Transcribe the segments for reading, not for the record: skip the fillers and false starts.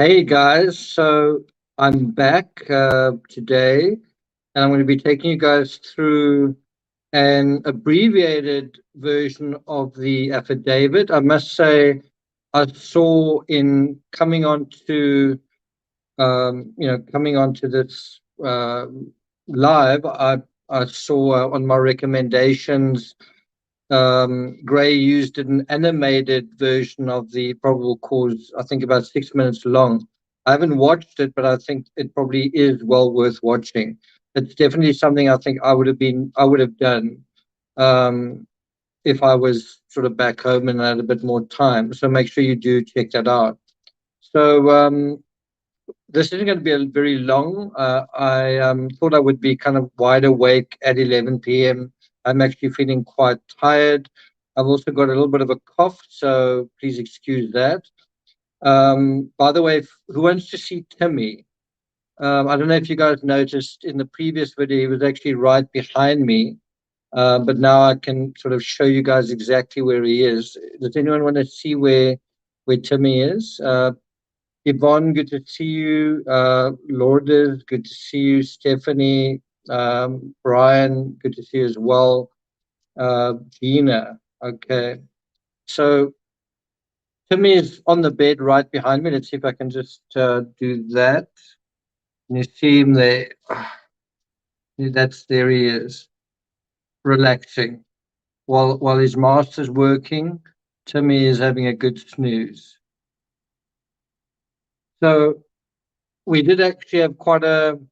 Hey guys, so I'm back today, and I'm going to be taking you guys through an abbreviated version of the affidavit. I must say, I saw in coming onto this live, I saw on my recommendations, Gray used an animated version of the probable cause, I think about 6 minutes long. I haven't watched it, but I think it probably is well worth watching. It's definitely something I think I would have done um, if I was sort of back home and had a bit more time. So make sure you do check that out. So this isn't going to be a very long. I thought I would be kind of wide awake at 11 p.m. I'm actually feeling quite tired. I've also got a little bit of a cough, so please excuse that. By the way, who wants to see Timmy? I don't know if you guys noticed in the previous video, he was actually right behind me, but now I can sort of show you guys exactly where he is. Does anyone want to see where Timmy is? Yvonne, good to see you. Lourdes, good to see you. Stephanie, Brian, good to see you as well. Gina, okay. So Timmy is on the bed right behind me. Let's see if I can just do that. Can you see him there? There he is, relaxing. While his master's working, Timmy is having a good snooze. So we did actually have quite an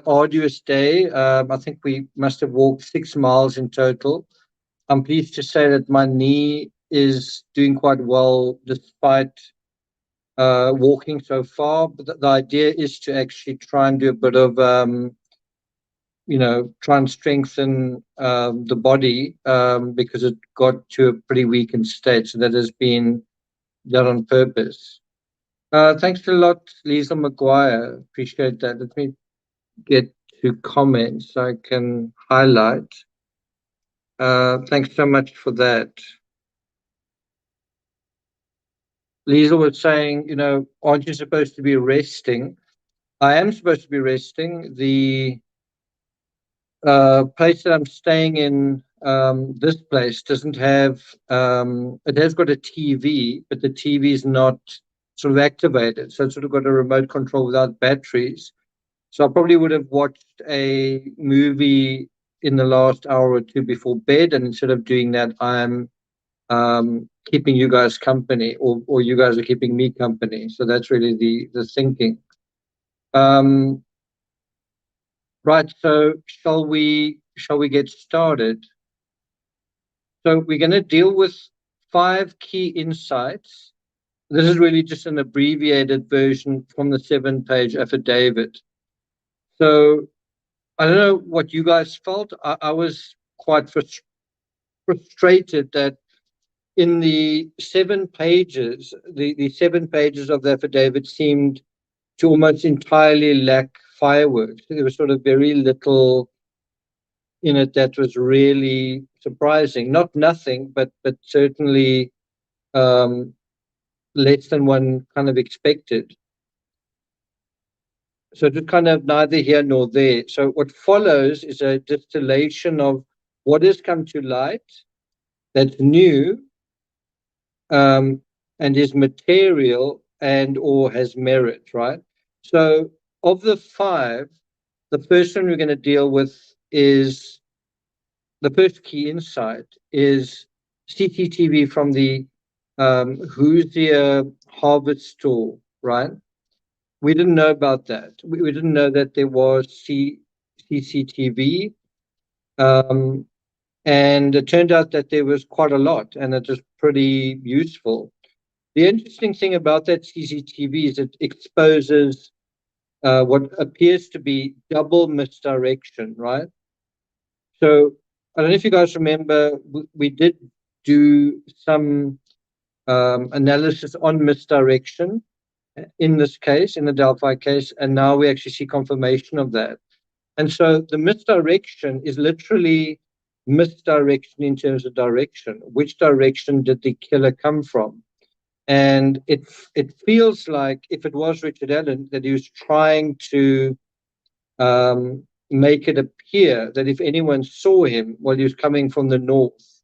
arduous day. I think we must have walked 6 miles in total. I'm pleased to say that my knee is doing quite well despite walking so far. But the idea is to actually try and do a bit of, try and strengthen the body because it got to a pretty weakened state. So that has been done on purpose. Thanks a lot, Lisa McGuire. Appreciate that. Let me get to comments I can highlight. Thanks so much for that. Lisa was saying, aren't you supposed to be resting? I am supposed to be resting. The place that I'm staying in, this place doesn't have, it has got a TV, but the TV is not sort of activated. So it's sort of got a remote control without batteries. So I probably would have watched a movie in the last hour or two before bed, and instead of doing that, I'm keeping you guys company, or you guys are keeping me company. So that's really the thinking. Right. So shall we get started? So we're going to deal with 5 key insights. This is really just an abbreviated version from the 7-page affidavit. So I don't know what you guys felt. I was quite frustrated that in the 7 pages, the 7 pages of the affidavit seemed to almost entirely lack fireworks. There was sort of very little in it that was really surprising. Not nothing, but certainly less than one kind of expected. So just kind of neither here nor there. So what follows is a distillation of what has come to light that's new, and is material and or has merit, right? So of the 5, the first one we're going to deal with is the first key insight is CCTV from the Hoosier Harvard store, right? We didn't know about that. We didn't know that there was CCTV. And it turned out that there was quite a lot, and it was pretty useful. The interesting thing about that CCTV is it exposes what appears to be double misdirection, right? So I don't know if you guys remember, we did do some analysis on misdirection in this case, in the Delphi case, and now we actually see confirmation of that. And so the misdirection is literally misdirection in terms of direction. Which direction did the killer come from? And it feels like, if it was Richard Allen, that he was trying to make it appear that if anyone saw him while he was coming from the north,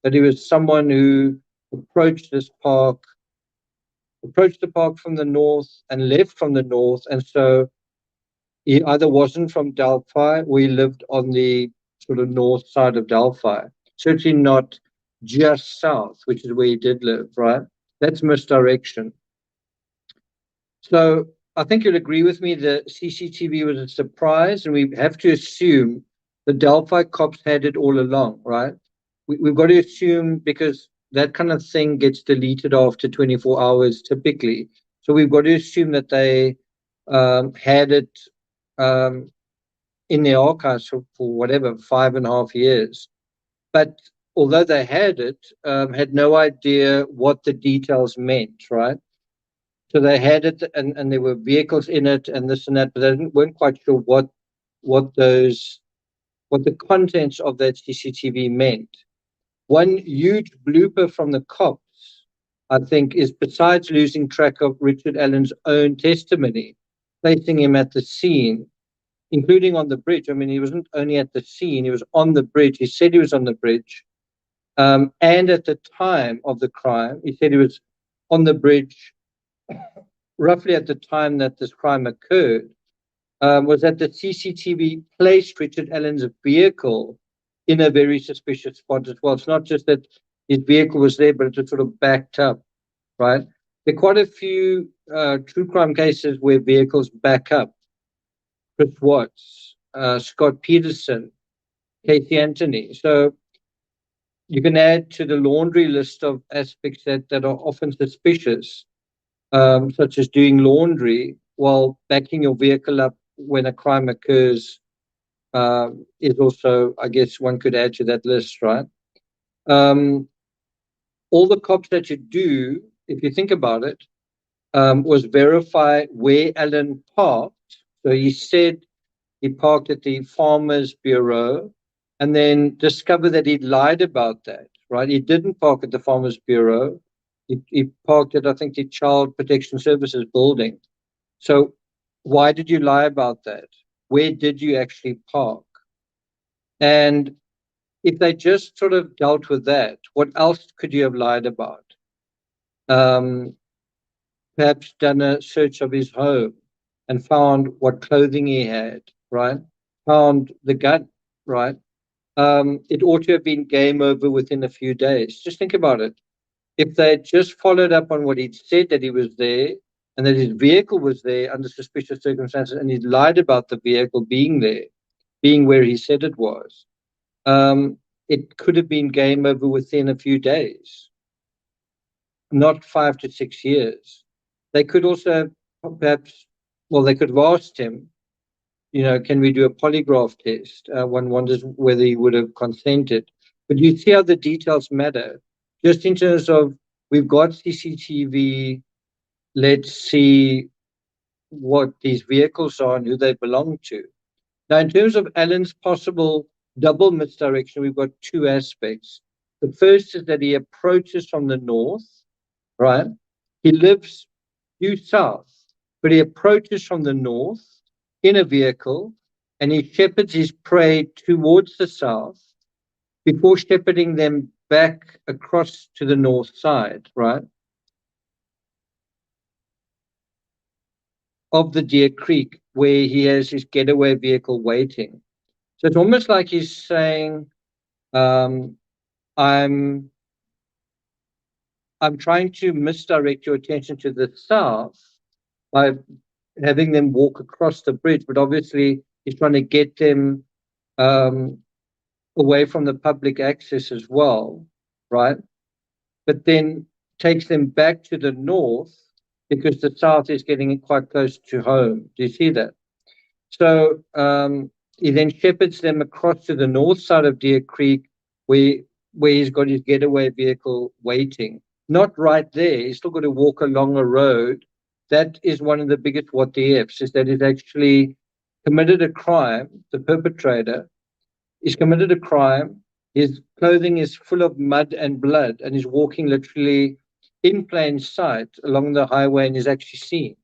that he was someone who approached the park from the north and left from the north. And so he either wasn't from Delphi or he lived on the sort of north side of Delphi. Certainly not just south, which is where he did live, right? That's misdirection. So I think you'll agree with me that CCTV was a surprise, and we have to assume the Delphi cops had it all along, right? We've got to assume, because that kind of thing gets deleted after 24 hours typically. So we've got to assume that they had it in their archives for whatever, 5.5 years. But although they had no idea what the details meant, right? So they had it, and there were vehicles in it, and this and that, but they weren't quite sure what the contents of that CCTV meant. One huge blooper from the cops, I think, is, besides losing track of Richard Allen's own testimony, placing him at the scene, including on the bridge. I mean, he wasn't only at the scene, he was on the bridge. He said he was on the bridge. And at the time of the crime, he said he was on the bridge roughly at the time that this crime occurred. Was that the CCTV placed Richard Allen's vehicle in a very suspicious spot as well. It's not just that his vehicle was there, but it was sort of backed up, right? There are quite a few true crime cases where vehicles back up. Chris Watts, Scott Peterson, Casey Anthony. So you can add to the laundry list of aspects that are often suspicious, such as doing laundry while backing your vehicle up when a crime occurs, is also, I guess, one could add to that list, right? All the cops that you do, if you think about it, was verify where Allen parked. So he said he parked at the Farmers Bureau, and then discover that he'd lied about that, right? He didn't park at the Farmers Bureau. He parked at, I think, the Child Protection Services building. So why did you lie about that? Where did you actually park? And if they just sort of dealt with that, what else could you have lied about? Perhaps done a search of his home and found what clothing he had, right? Found the gun, right? It ought to have been game over within a few days. Just think about it. If they had just followed up on what he'd said, that he was there and that his vehicle was there under suspicious circumstances, and he'd lied about the vehicle being there, being where he said it was, it could have been game over within a few days, not 5 to 6 years. They could also perhaps, well, they could have asked him, can we do a polygraph test? One wonders whether he would have consented. But you see how the details matter. Just in terms of, we've got CCTV, let's see what these vehicles are and who they belong to. Now, in terms of Allen's possible double misdirection, we've got two aspects. The first is that he approaches from the north, right? He lives due south, but he approaches from the north in a vehicle, and he shepherds his prey towards the south before shepherding them back across to the north side, right, of the Deer Creek, where he has his getaway vehicle waiting. So it's almost like he's saying, I'm trying to misdirect your attention to the south by having them walk across the bridge, but obviously he's trying to get them away from the public access as well, right? But then takes them back to the north because the south is getting quite close to home. Do you see that? So he then shepherds them across to the north side of Deer Creek, where he's got his getaway vehicle waiting. Not right there. He's still got to walk along a road. That is one of the biggest what the ifs, is that he's actually committed a crime. The perpetrator is committed a crime. His clothing is full of mud and blood, and he's walking literally in plain sight along the highway and is actually seen.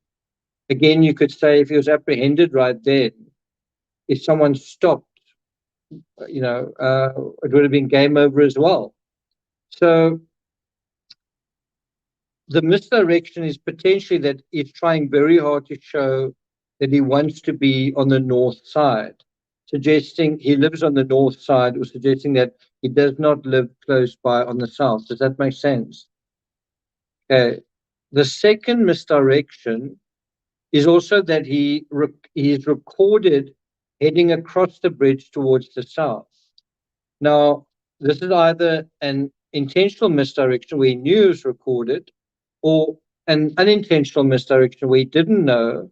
Again, you could say if he was apprehended right then, if someone stopped, it would have been game over as well. So the misdirection is potentially that he's trying very hard to show that he wants to be on the north side, suggesting he lives on the north side, or suggesting that he does not live close by on the south. Does that make sense? Okay. The second misdirection is also that he is recorded heading across the bridge towards the south. Now, this is either an intentional misdirection where he knew it was recorded, or an unintentional misdirection where he didn't know,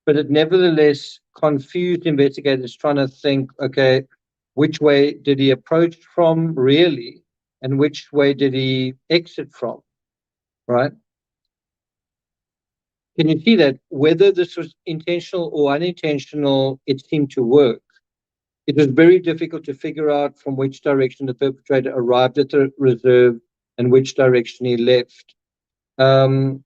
but it nevertheless confused investigators trying to think, okay, which way did he approach from really, and which way did he exit from, right? Can you see that whether this was intentional or unintentional, it seemed to work? It was very difficult to figure out from which direction the perpetrator arrived at the reserve and which direction he left. So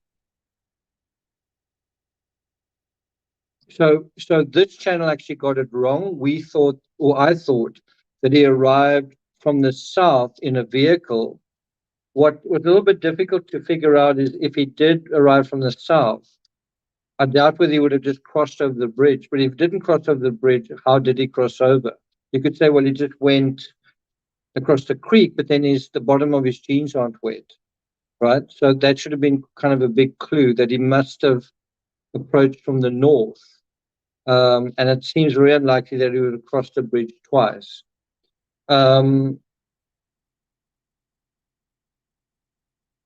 this channel actually got it wrong. We thought, or I thought, that he arrived from the south in a vehicle. What was a little bit difficult to figure out is if he did arrive from the south, I doubt whether he would have just crossed over the bridge. But if he didn't cross over the bridge, how did he cross over? You could say, well, he just went across the creek, but then the bottom of his jeans aren't wet, right? So that should have been kind of a big clue that he must have approached from the north. And it seems very unlikely that he would have crossed the bridge twice.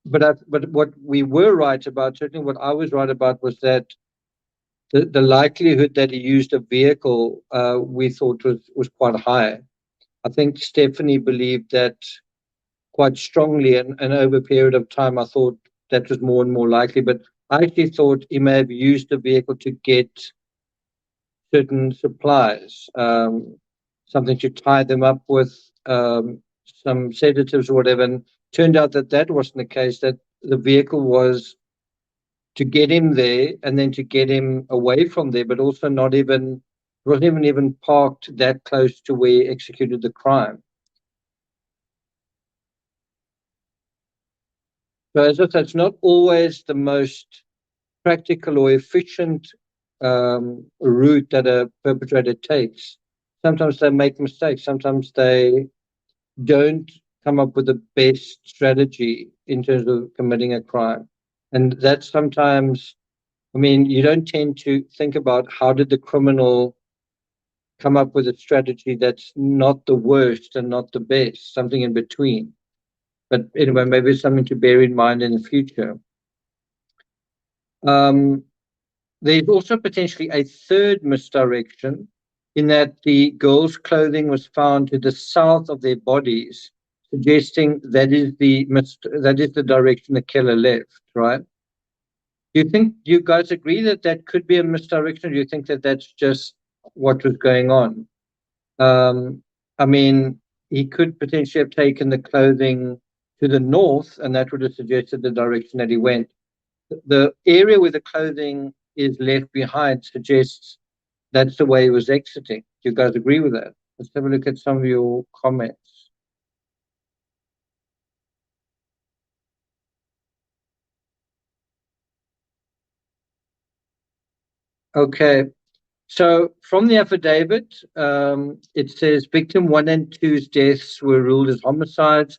But what we were right about, certainly what I was right about, was that the likelihood that he used a vehicle we thought was quite high. I think Stephanie believed that quite strongly, and over a period of time, I thought that was more and more likely. But I actually thought he may have used a vehicle to get certain supplies, something to tie them up with, some sedatives or whatever. And turned out that that wasn't the case, that the vehicle was to get him there and then to get him away from there, but also wasn't even parked that close to where he executed the crime. So as I said, it's not always the most practical or efficient route that a perpetrator takes. Sometimes they make mistakes. Sometimes they don't come up with the best strategy in terms of committing a crime. And that's sometimes, I mean, you don't tend to think about how did the criminal come up with a strategy that's not the worst and not the best, something in between. But anyway, maybe it's something to bear in mind in the future. There's also potentially a third misdirection in that the girls' clothing was found to the south of their bodies, suggesting that is the direction the killer left, right? Do you guys agree that that could be a misdirection, or do you think that that's just what was going on? I mean, he could potentially have taken the clothing to the north, and that would have suggested the direction that he went. The area where the clothing is left behind suggests that's the way he was exiting. Do you guys agree with that? Let's have a look at some of your comments. Okay. So from the affidavit, it says victim 1 and 2's deaths were ruled as homicides.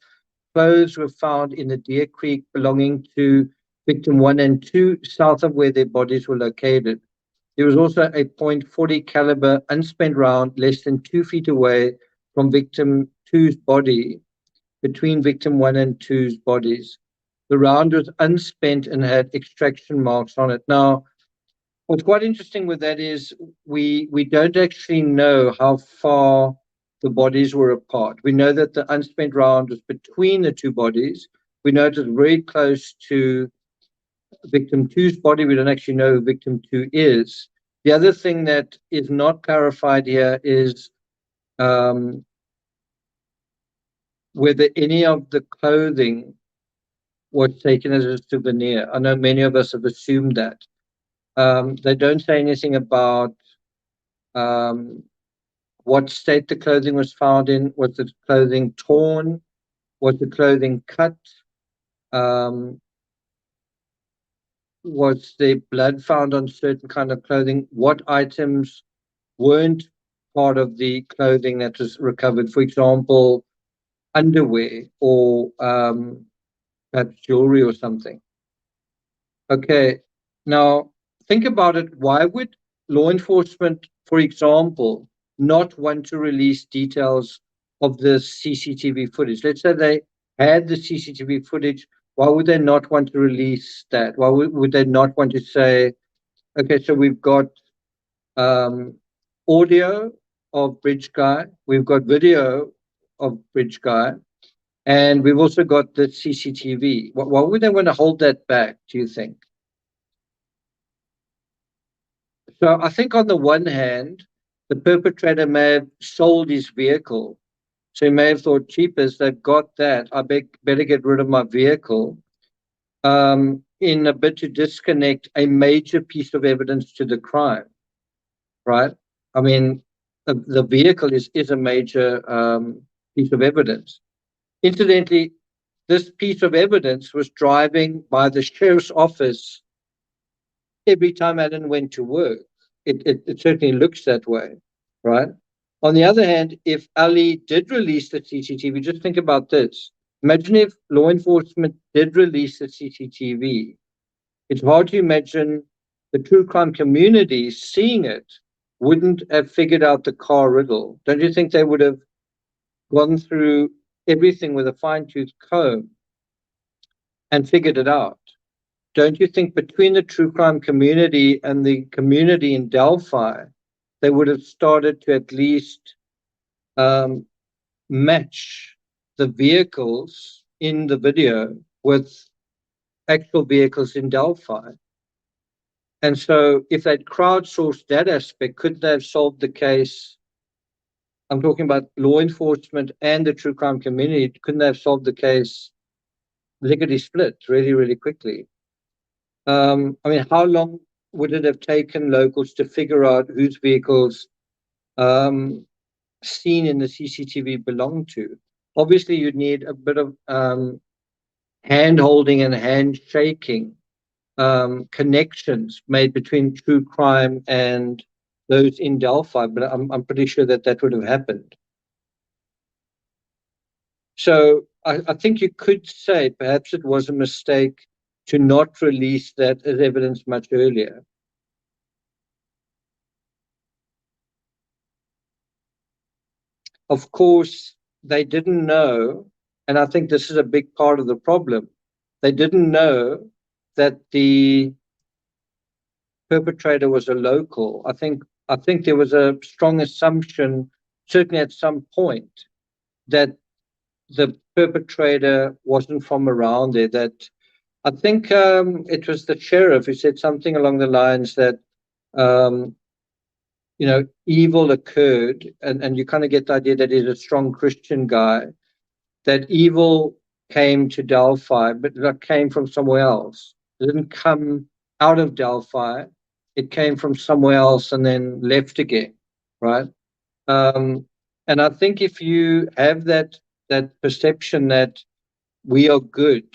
Clothes were found in the Deer Creek belonging to victim 1 and 2, south of where their bodies were located. There was also a .40 caliber unspent round less than 2 feet away from victim 2's body, between victim 1 and 2's bodies. The round was unspent and had extraction marks on it. Now, what's quite interesting with that is we don't actually know how far the bodies were apart. We know that the unspent round was between the two bodies. We know it was very close to victim 2's body. We don't actually know who victim 2 is. The other thing that is not clarified here is whether any of the clothing was taken as a souvenir. I know many of us have assumed that. They don't say anything about what state the clothing was found in. Was the clothing torn? Was the clothing cut? Was there blood found on certain kind of clothing? What items weren't part of the clothing that was recovered? For example, underwear or perhaps jewelry or something. Okay, now think about it. Why would law enforcement, for example, not want to release details of the CCTV footage? Let's say they had the CCTV footage. Why would they not want to release that? Why would they not want to say, okay, so we've got audio of Bridge Guy, we've got video of Bridge Guy, and we've also got the CCTV. Why would they want to hold that back, do you think? So I think on the one hand, the perpetrator may have sold his vehicle. So he may have thought, cheapest, they've got that. I better get rid of my vehicle in a bid to disconnect a major piece of evidence to the crime, right? I mean, the vehicle is a major piece of evidence. Incidentally, this piece of evidence was driving by the sheriff's office every time Alan went to work. It certainly looks that way, right? On the other hand, if Ali did release the CCTV, just think about this. Imagine if law enforcement did release the CCTV. It's hard to imagine the true crime community seeing it wouldn't have figured out the car riddle. Don't you think they would have gone through everything with a fine-tooth comb and figured it out? Don't you think between the true crime community and the community in Delphi, they would have started to at least match the vehicles in the video with actual vehicles in Delphi? And so if they'd crowdsourced that aspect, could they have solved the case? I'm talking about law enforcement and the true crime community. Couldn't they have solved the case lickety split really, really quickly? I mean, how long would it have taken locals to figure out whose vehicles seen in the CCTV belong to? Obviously, you'd need a bit of hand holding and handshaking, connections made between true crime and those in Delphi, but I'm pretty sure that that would have happened. So I think you could say perhaps it was a mistake to not release that as evidence much earlier. Of course, they didn't know, and I think this is a big part of the problem. They didn't know that the perpetrator was a local. I think there was a strong assumption, certainly at some point, that the perpetrator wasn't from around there. That I think it was the sheriff who said something along the lines that evil occurred, and you kind of get the idea that he's a strong Christian guy, that evil came to Delphi, but that came from somewhere else. It didn't come out of Delphi. It came from somewhere else and then left again, right? And I think if you have that perception that we are good,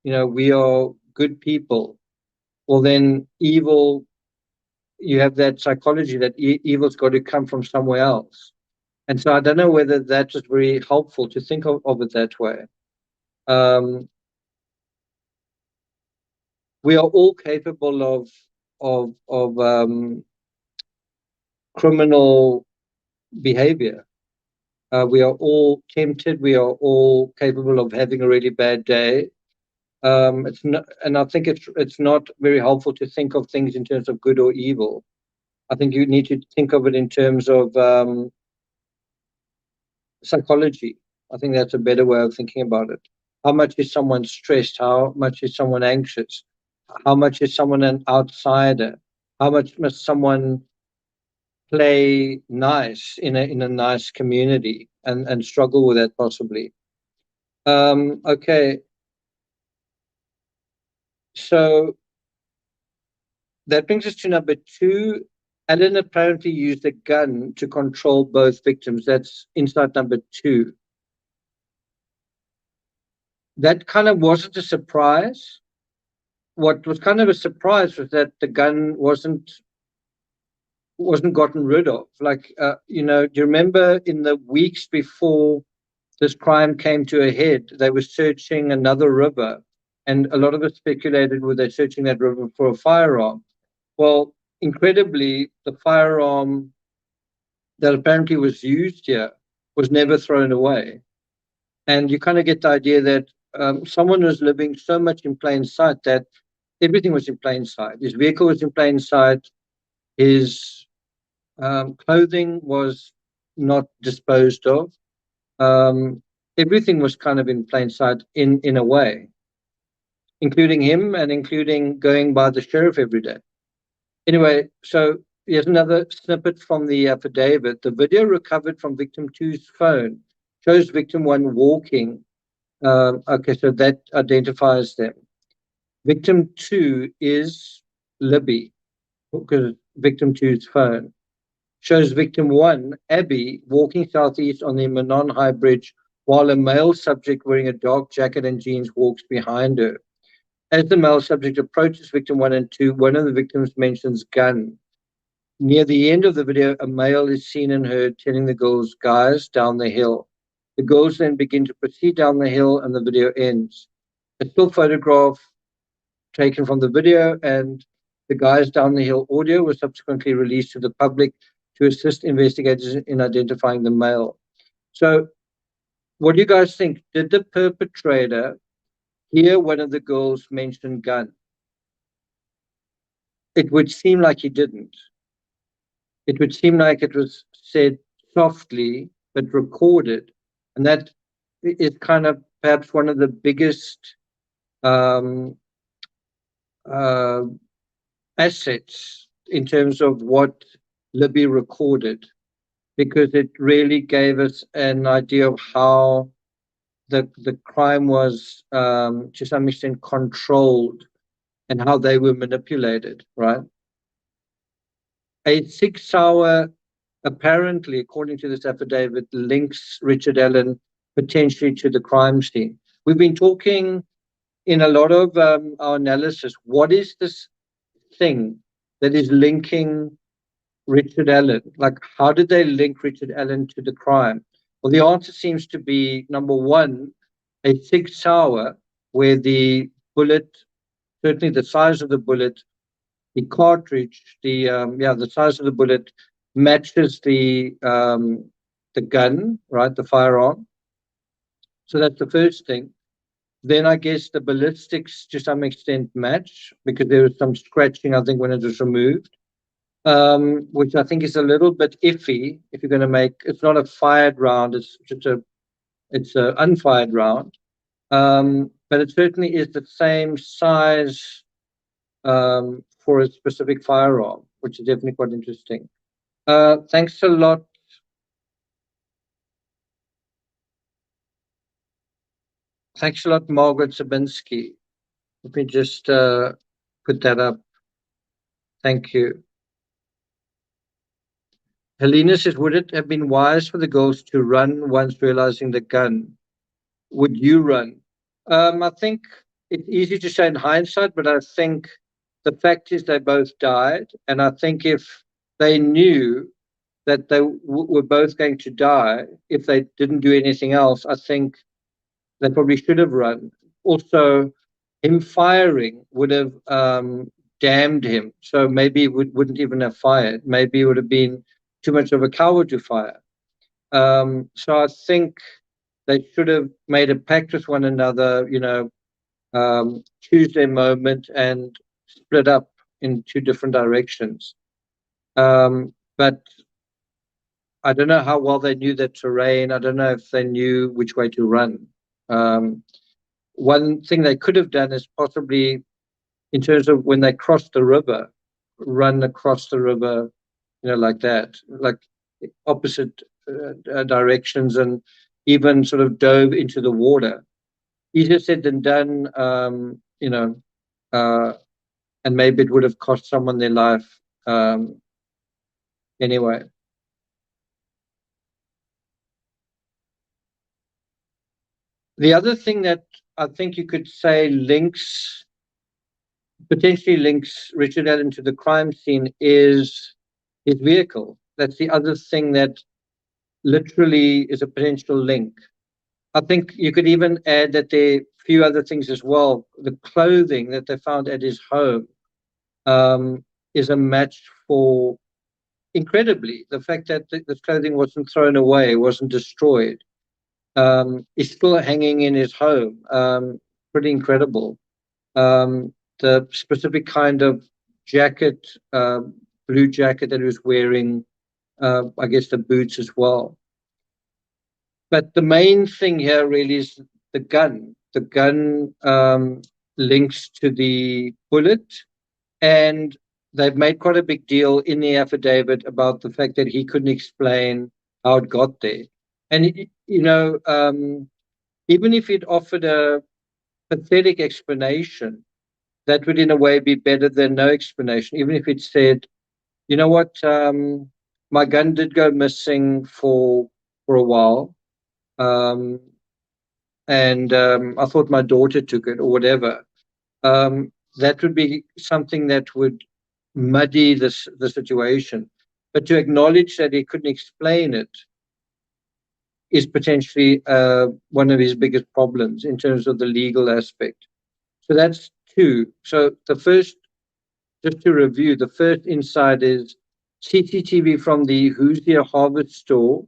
we are good people, well, then evil, you have that psychology that evil's got to come from somewhere else. And so I don't know whether that is very helpful to think of it that way. We are all capable of criminal behavior. We are all tempted. We are all capable of having a really bad day. It's not, and I think it's not very helpful to think of things in terms of good or evil. I think you need to think of it in terms of psychology. I think that's a better way of thinking about it. How much is someone stressed? How much is someone anxious? How much is someone an outsider? How much must someone play nice in a nice community and struggle with that possibly? Okay. So that brings us to number 2. Alan apparently used a gun to control both victims. That's insight number 2. That kind of wasn't a surprise. What was kind of a surprise was that the gun wasn't gotten rid of. Like, do you remember in the weeks before this crime came to a head, they were searching another river, and a lot of us speculated were they searching that river for a firearm. Well, incredibly, the firearm that apparently was used here was never thrown away. And you kind of get the idea that someone was living so much in plain sight that everything was in plain sight. His vehicle was in plain sight. His clothing was not disposed of. Everything was kind of in plain sight in a way, including him and including going by the sheriff every day. Anyway, so here's another snippet from the affidavit. The video recovered from victim two's phone shows victim one walking. Okay, so that identifies them. Victim two is Libby, because victim two's phone shows victim one, Abby, walking southeast on the Manon High Bridge while a male subject wearing a dark jacket and jeans walks behind her. As the male subject approaches victim 1 and 2, one of the victims mentions gun. Near the end of the video, a male is seen and heard telling the girls, guys, down the hill. The girls then begin to proceed down the hill and the video ends. A still photograph taken from the video and the guys down the hill audio was subsequently released to the public to assist investigators in identifying the male. So what do you guys think? Did the perpetrator hear one of the girls mention gun? It would seem like he didn't. It would seem like it was said softly but recorded. And that is kind of perhaps one of the biggest assets in terms of what Libby recorded, because it really gave us an idea of how the crime was to some extent controlled and how they were manipulated, right? A 6-hour, apparently, according to this affidavit, links Richard Allen potentially to the crime scene. We've been talking in a lot of our analysis, what is this thing that is linking Richard Allen? Like, how did they link Richard Allen to the crime? Well, the answer seems to be, number one, a Sig Sauer, where the bullet, certainly the size of the bullet, the cartridge, the size of the bullet matches the gun, right, the firearm. So that's the first thing. Then I guess the ballistics to some extent match, because there was some scratching, I think, when it was removed, which I think is a little bit iffy if you're going to make, it's not a fired round, it's just it's an unfired round. But it certainly is the same size for a specific firearm, which is definitely quite interesting. Thanks a lot. Thanks a lot, Margaret Sabinski. Let me just put that up. Thank you. Helena says, would it have been wise for the girls to run once realizing the gun? Would you run? I think it's easy to say in hindsight, but I think the fact is they both died. And I think if they knew that they were both going to die, if they didn't do anything else, I think they probably should have run. Also, him firing would have damned him. So maybe he wouldn't even have fired. Maybe it would have been too much of a coward to fire. So I think they should have made a pact with one another, choose their moment and split up in two different directions. But I don't know how well they knew the terrain. I don't know if they knew which way to run. One thing they could have done is possibly, in terms of when they crossed the river, run across the river, like that, like opposite directions, and even sort of dove into the water. Easier said than done, and maybe it would have cost someone their life anyway. The other thing that I think you could say potentially links Richard Allen to the crime scene is his vehicle. That's the other thing that literally is a potential link. I think you could even add that there are a few other things as well. The clothing that they found at his home is a match for, incredibly, the fact that this clothing wasn't thrown away, wasn't destroyed, is still hanging in his home. Pretty incredible. The specific kind of jacket, blue jacket that he was wearing, I guess the boots as well. But the main thing here really is the gun. The gun links to the bullet, and they've made quite a big deal in the affidavit about the fact that he couldn't explain how it got there. And, even if he'd offered a pathetic explanation, that would in a way be better than no explanation. Even if it said, you know what, my gun did go missing for a while, and I thought my daughter took it or whatever. That would be something that would muddy the situation. But to acknowledge that he couldn't explain it is potentially one of his biggest problems in terms of the legal aspect. So that's two. So the first, just to review, the first insight is CCTV from the Hoosier Harvard store.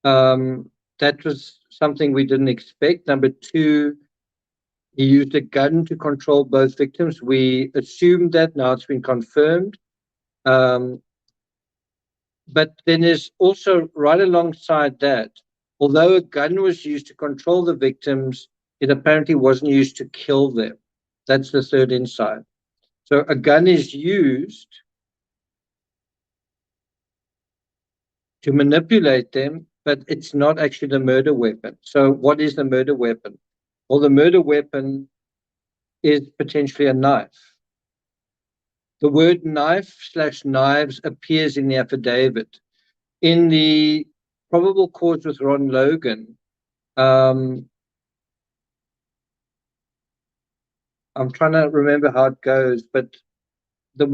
That was something we didn't expect. Number two, he used a gun to control both victims. We assumed that, now it's been confirmed. But then there's also, right alongside that, although a gun was used to control the victims, it apparently wasn't used to kill them. That's the third insight. So a gun is used to manipulate them, but it's not actually the murder weapon. So what is the murder weapon? Well, the murder weapon is potentially a knife. The word knife/knives appears in the affidavit. In the probable cause with Ron Logan, I'm trying to remember how it goes, but there's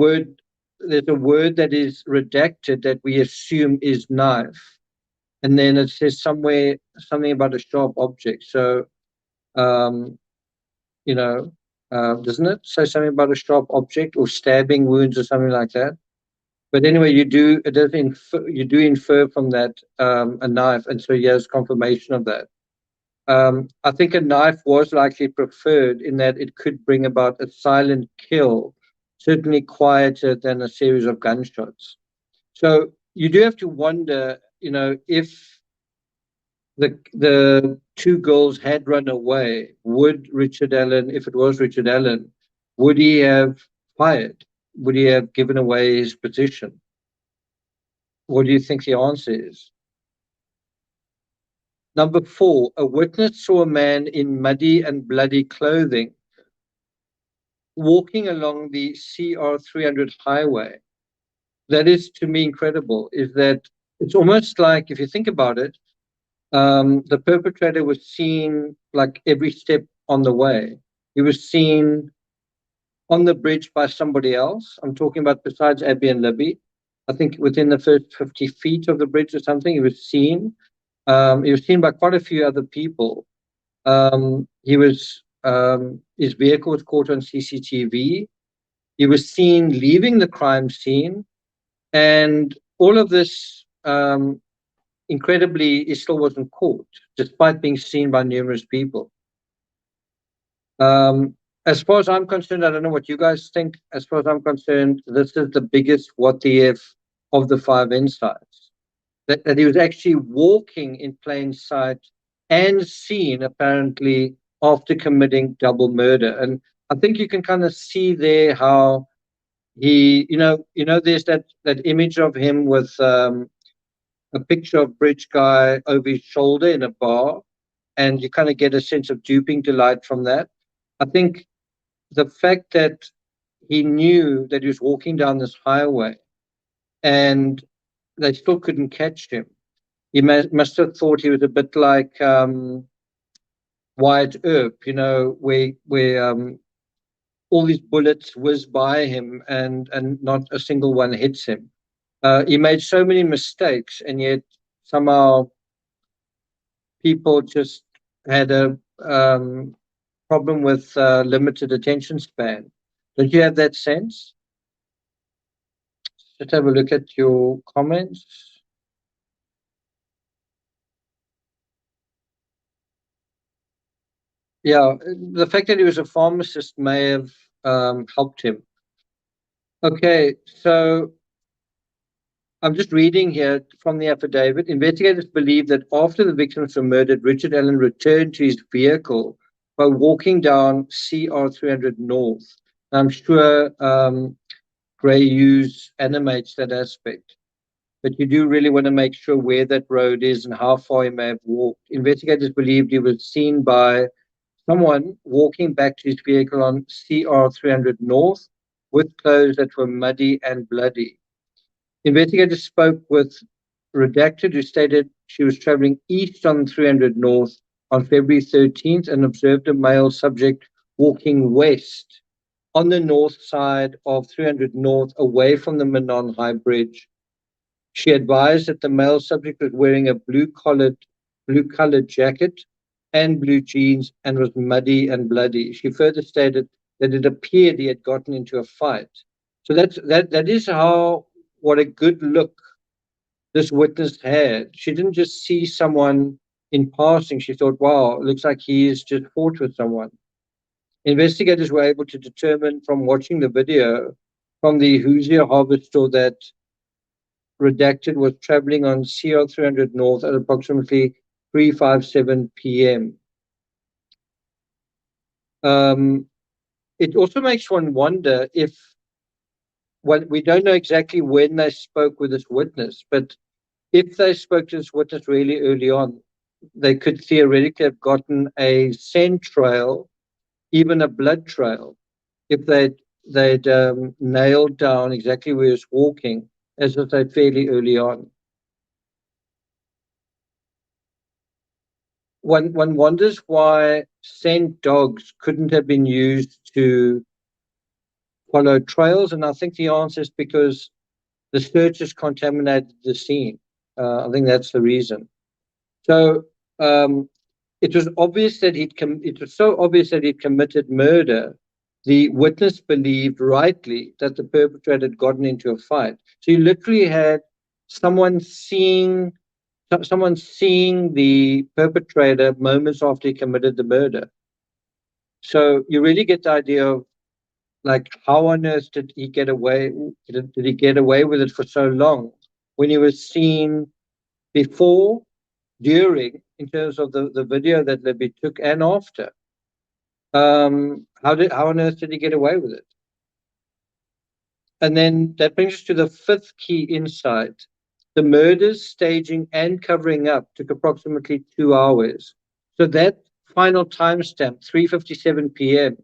a word that is redacted that we assume is knife. And then it says somewhere something about a sharp object. So, doesn't it say something about a sharp object or stabbing wounds or something like that? But anyway, you do infer from that a knife, and so here's confirmation of that. I think a knife was likely preferred in that it could bring about a silent kill, certainly quieter than a series of gunshots. So you do have to wonder, if the two girls had run away, would Richard Allen, if it was Richard Allen, would he have fired? Would he have given away his position? What do you think the answer is? Number four, a witness saw a man in muddy and bloody clothing walking along the CR 300 highway. That is, to me, incredible, is that it's almost like, if you think about it, the perpetrator was seen like every step on the way. He was seen on the bridge by somebody else. I'm talking about besides Abby and Libby. I think within the first 50 feet of the bridge or something, he was seen. He was seen by quite a few other people. His vehicle was caught on CCTV. He was seen leaving the crime scene. And all of this, incredibly, he still wasn't caught, despite being seen by numerous people. As far as I'm concerned, I don't know what you guys think. As far as I'm concerned, this is the biggest what if of the five insights. That he was actually walking in plain sight and seen, apparently, after committing double murder. And I think you can kind of see there how he, there's that image of him with a picture of Bridge Guy over his shoulder in a bar, and you kind of get a sense of duping delight from that. I think the fact that he knew that he was walking down this highway and they still couldn't catch him. He must have thought he was a bit like Wyatt Earp, where all these bullets whiz by him and not a single one hits him. He made so many mistakes, and yet somehow people just had a problem with limited attention span. Don't you have that sense? Let's have a look at your comments. Yeah, the fact that he was a pharmacist may have helped him. Okay, so I'm just reading here from the affidavit. Investigators believe that after the victims were murdered, Richard Allen returned to his vehicle by walking down CR 300 North. I'm sure Gray Hughes animates that aspect, but you do really want to make sure where that road is and how far he may have walked. Investigators believed he was seen by someone walking back to his vehicle on CR 300 North with clothes that were muddy and bloody. Investigators spoke with Redacted, who stated she was traveling east on 300 North on February 13th and observed a male subject walking west on the north side of 300 North away from the Menon High Bridge. She advised that the male subject was wearing a blue-colored jacket and blue jeans and was muddy and bloody. She further stated that it appeared he had gotten into a fight. So that is what a good look this witness had. She didn't just see someone in passing. She thought, wow, it looks like he's just fought with someone. Investigators were able to determine from watching the video from the Hoosier Harvest store that Redacted was traveling on CR 300 North at approximately 3:57 p.m. It also makes one wonder if, well, we don't know exactly when they spoke with this witness, but if they spoke to this witness really early on, they could theoretically have gotten a scent trail, even a blood trail, if they'd nailed down exactly where he was walking, as I said, fairly early on. One wonders why scent dogs couldn't have been used to follow trails, and I think the answer is because the searchers contaminated the scene. I think that's the reason. So it was obvious that it was so obvious that he'd committed murder. The witness believed rightly that the perpetrator had gotten into a fight. So you literally had someone seeing the perpetrator moments after he committed the murder. So you really get the idea of, like, how on earth did he get away? Did he get away with it for so long when he was seen before, during, in terms of the video that Libby took, and after? How on earth did he get away with it? And then that brings us to the fifth key insight. The murders, staging, and covering up took approximately 2 hours. So that final timestamp, 3:57 p.m.,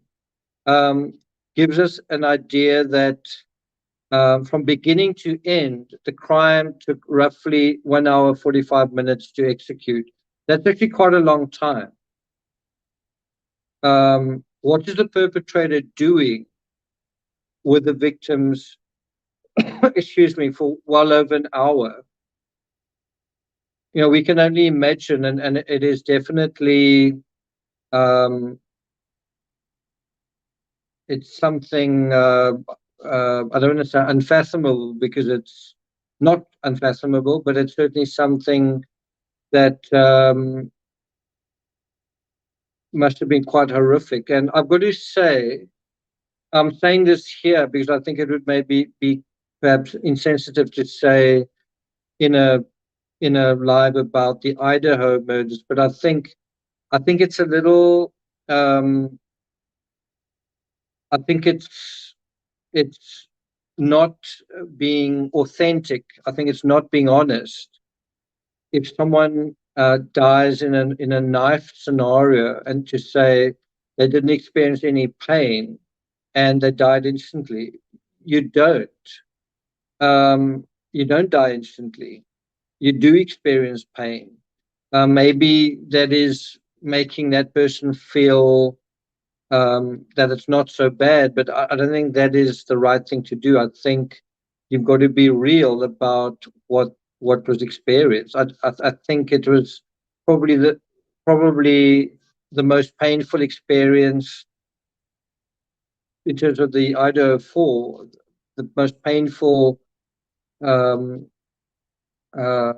gives us an idea that from beginning to end, the crime took roughly 1 hour, 45 minutes to execute. That's actually quite a long time. What is the perpetrator doing with the victims, excuse me, for well over an hour? We can only imagine, and it is definitely, it's something, I don't want to say unfathomable, because it's not unfathomable, but it's certainly something that must have been quite horrific. And I've got to say, I'm saying this here because I think it would maybe be perhaps insensitive to say in a live about the Idaho murders, but I think it's a little, I think it's not being authentic. I think it's not being honest. If someone dies in a knife scenario and to say they didn't experience any pain, and they died instantly. You don't. You don't die instantly. You do experience pain. Maybe that is making that person feel that it's not so bad, but I don't think that is the right thing to do. I think you've got to be real about what was experienced. I think it was probably probably the most painful experience in terms of the Idaho 4, the most painful um, uh,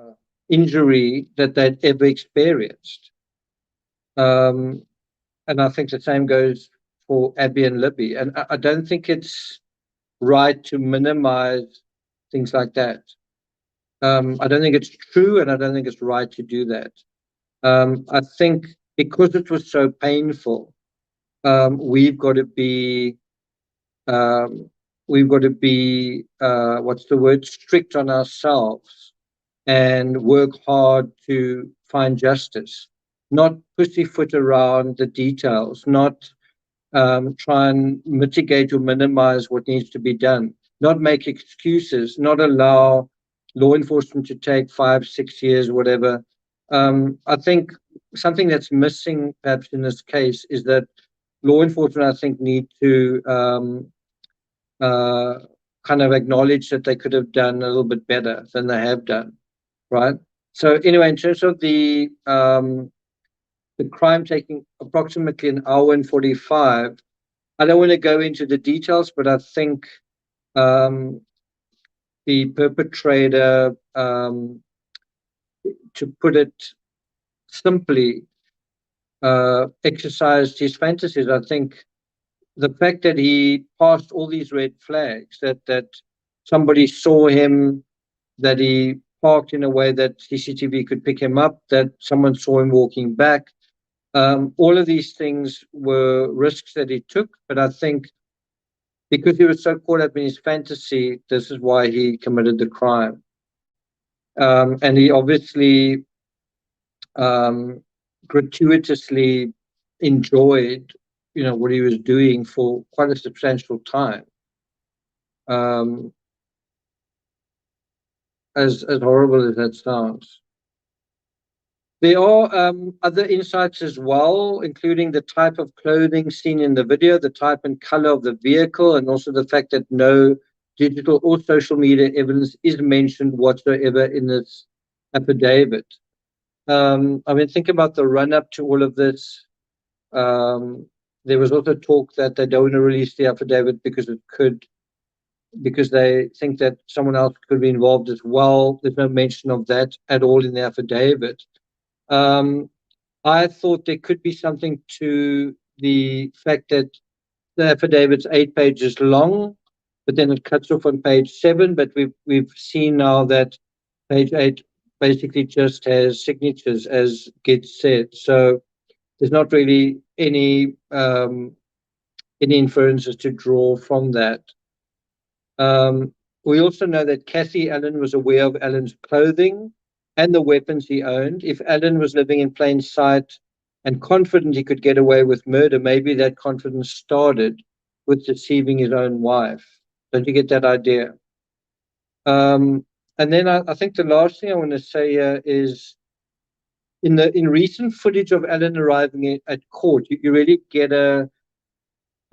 injury that they'd ever experienced. Um, and I think the same goes for Abby and Libby. And I don't think it's right to minimize things like that. I don't think it's true, and I don't think it's right to do that. I think because it was so painful, we've got to be um, what's the word, strict on ourselves and work hard to find justice, not pussyfoot around the details, not try and mitigate or minimize what needs to be done, not make excuses, not allow law enforcement to take 5, 6 years, whatever. I think something that's missing perhaps in this case is that law enforcement, I think, need to uh, kind of acknowledge that they could have done a little bit better than they have done, right? So anyway, in terms of the crime taking approximately an hour and 45, I don't want to go into the details, but I think um, the perpetrator, to put it simply, exercised his fantasies. I think the fact that he passed all these red flags, that somebody saw him, that he parked in a way that CCTV could pick him up, that someone saw him walking back. All of these things were risks that he took, but I think because he was so caught up in his fantasy, this is why he committed the crime. And he obviously um, gratuitously enjoyed, what he was doing for quite a substantial time. Um, as horrible as that sounds. There are other insights as well, including the type of clothing seen in the video, the type and color of the vehicle, and also the fact that no digital or social media evidence is mentioned whatsoever in this affidavit. I mean, think about the run up to all of this. There was also talk that they don't want to release the affidavit because they think that someone else could be involved as well. There's no mention of that at all in the affidavit. I thought there could be something to the fact that the affidavit's 8 pages long, but then it cuts off on page 7. But we've seen now that page 8 basically just has signatures, as Git said. So there's not really any inferences to draw from that. We also know that Kathy Allen was aware of Allen's clothing and the weapons he owned. If Allen was living in plain sight and confident he could get away with murder, maybe that confidence started with deceiving his own wife. Don't you get that idea? And then I think the last thing I want to say here is in recent footage of Allen arriving at court, you really get a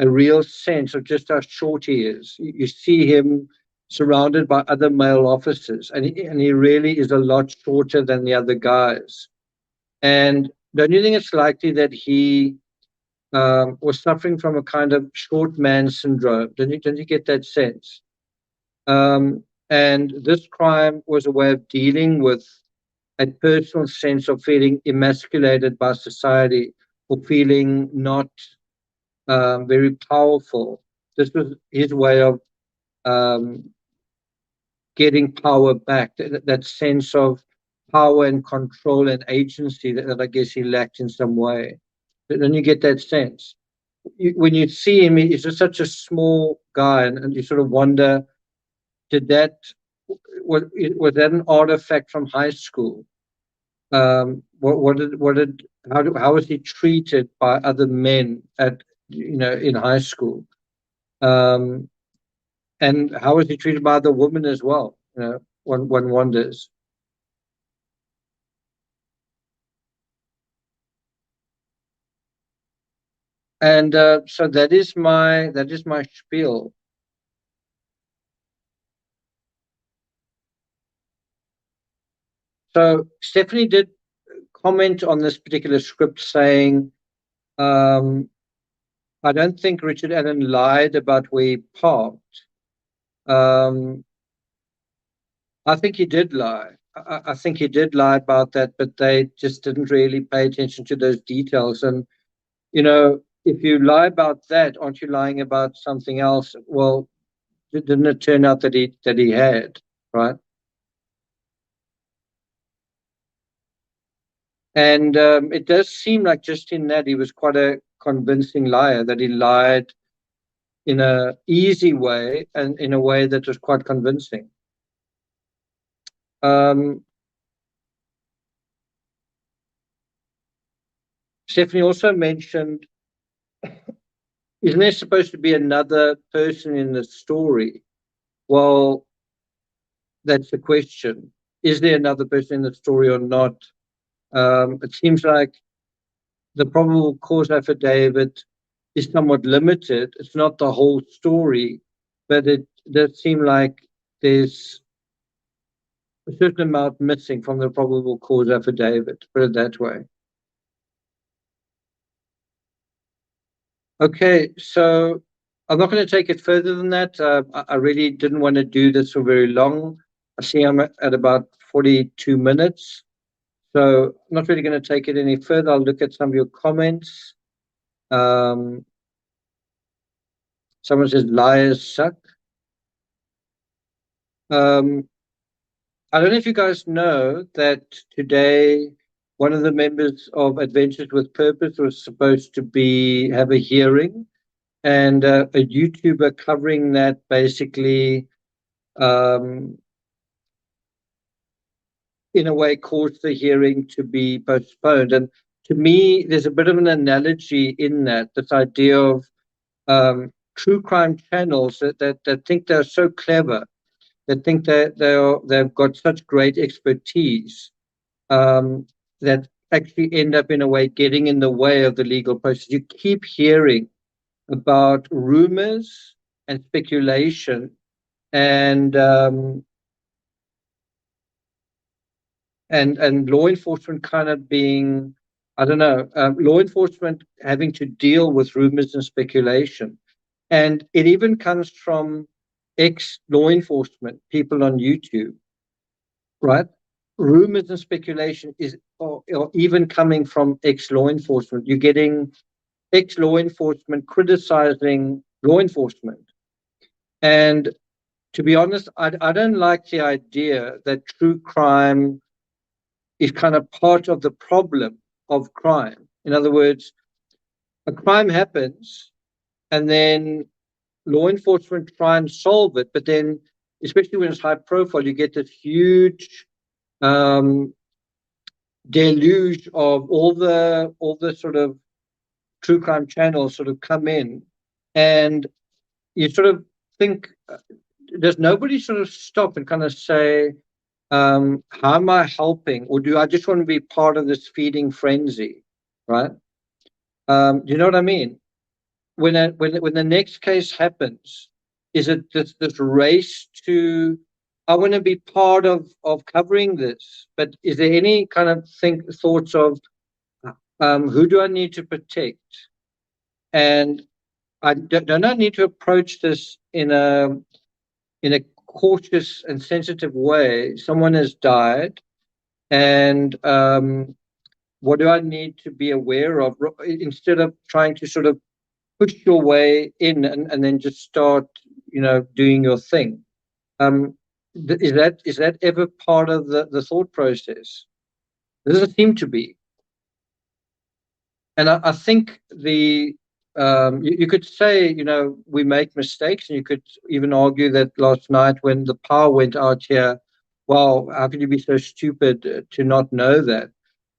real sense of just how short he is. You see him surrounded by other male officers, and he really is a lot shorter than the other guys. And don't you think it's likely that he was suffering from a kind of short man syndrome? Don't you get that sense? And this crime was a way of dealing with a personal sense of feeling emasculated by society or feeling not very powerful. This was his way of getting power back, that sense of power and control and agency that I guess he lacked in some way. But then you get that sense. When you see him, he's just such a small guy, and you sort of wonder, was that an artifact from high school? How was he treated by other men in high school? Um, and how was he treated by the woman as well? One wonders. And so that is my spiel. So Stephanie did comment on this particular script, saying, "I don't think Richard Allen lied about where he parked. Um, I think he did lie. I think he did lie about that, but they just didn't really pay attention to those details. And if you lie about that, aren't you lying about something else? Well, didn't it turn out that he had, right? And it does seem like just in that he was quite a convincing liar, that he lied in a easy way and in a way that was quite convincing. Um, Stephanie also mentioned, isn't there supposed to be another person in the story? Well, that's the question. Is there another person in the story or not? It seems like the probable cause affidavit is somewhat limited. It's not the whole story, but it does seem like there's a certain amount missing from the probable cause affidavit, put it that way. Okay, so I'm not going to take it further than that. I really didn't want to do this for very long. I see I'm at about 42 minutes. So I'm not really going to take it any further. I'll look at some of your comments. Um, Someone says liars suck. Um, I don't know if you guys know that today one of the members of Adventures with Purpose was supposed to have a hearing, and a YouTuber covering that basically, um, in a way, caused the hearing to be postponed. And to me, there's a bit of an analogy in that, this idea of true crime channels that think they're so clever, that think that they've got such great expertise, um, that actually end up in a way getting in the way of the legal process. You keep hearing about rumors and speculation, and law enforcement kind of being, I don't know, law enforcement having to deal with rumors and speculation. And it even comes from ex law enforcement people on YouTube, right? Rumors and speculation or even coming from ex law enforcement. You're getting ex law enforcement criticizing law enforcement. And to be honest, I don't like the idea that true crime is kind of part of the problem of crime. In other words, a crime happens and then law enforcement try and solve it, but then, especially when it's high profile, you get this huge um, deluge of all the sort of true crime channels sort of come in, and you sort of think, does nobody sort of stop and kind of say, how am I helping, or do I just want to be part of this feeding frenzy, right? Do you know what I mean? When the next case happens, is it this race to, I want to be part of covering this, but is there any kind of thoughts of, who do I need to protect? And I don't I need to approach this in a cautious and sensitive way? Someone has died, and what do I need to be aware of, instead of trying to sort of push your way in and then just start, doing your thing. Um, is that ever part of the thought process? It doesn't seem to be. And I think you could say, we make mistakes, and you could even argue that last night when the power went out here, well, how could you be so stupid to not know that?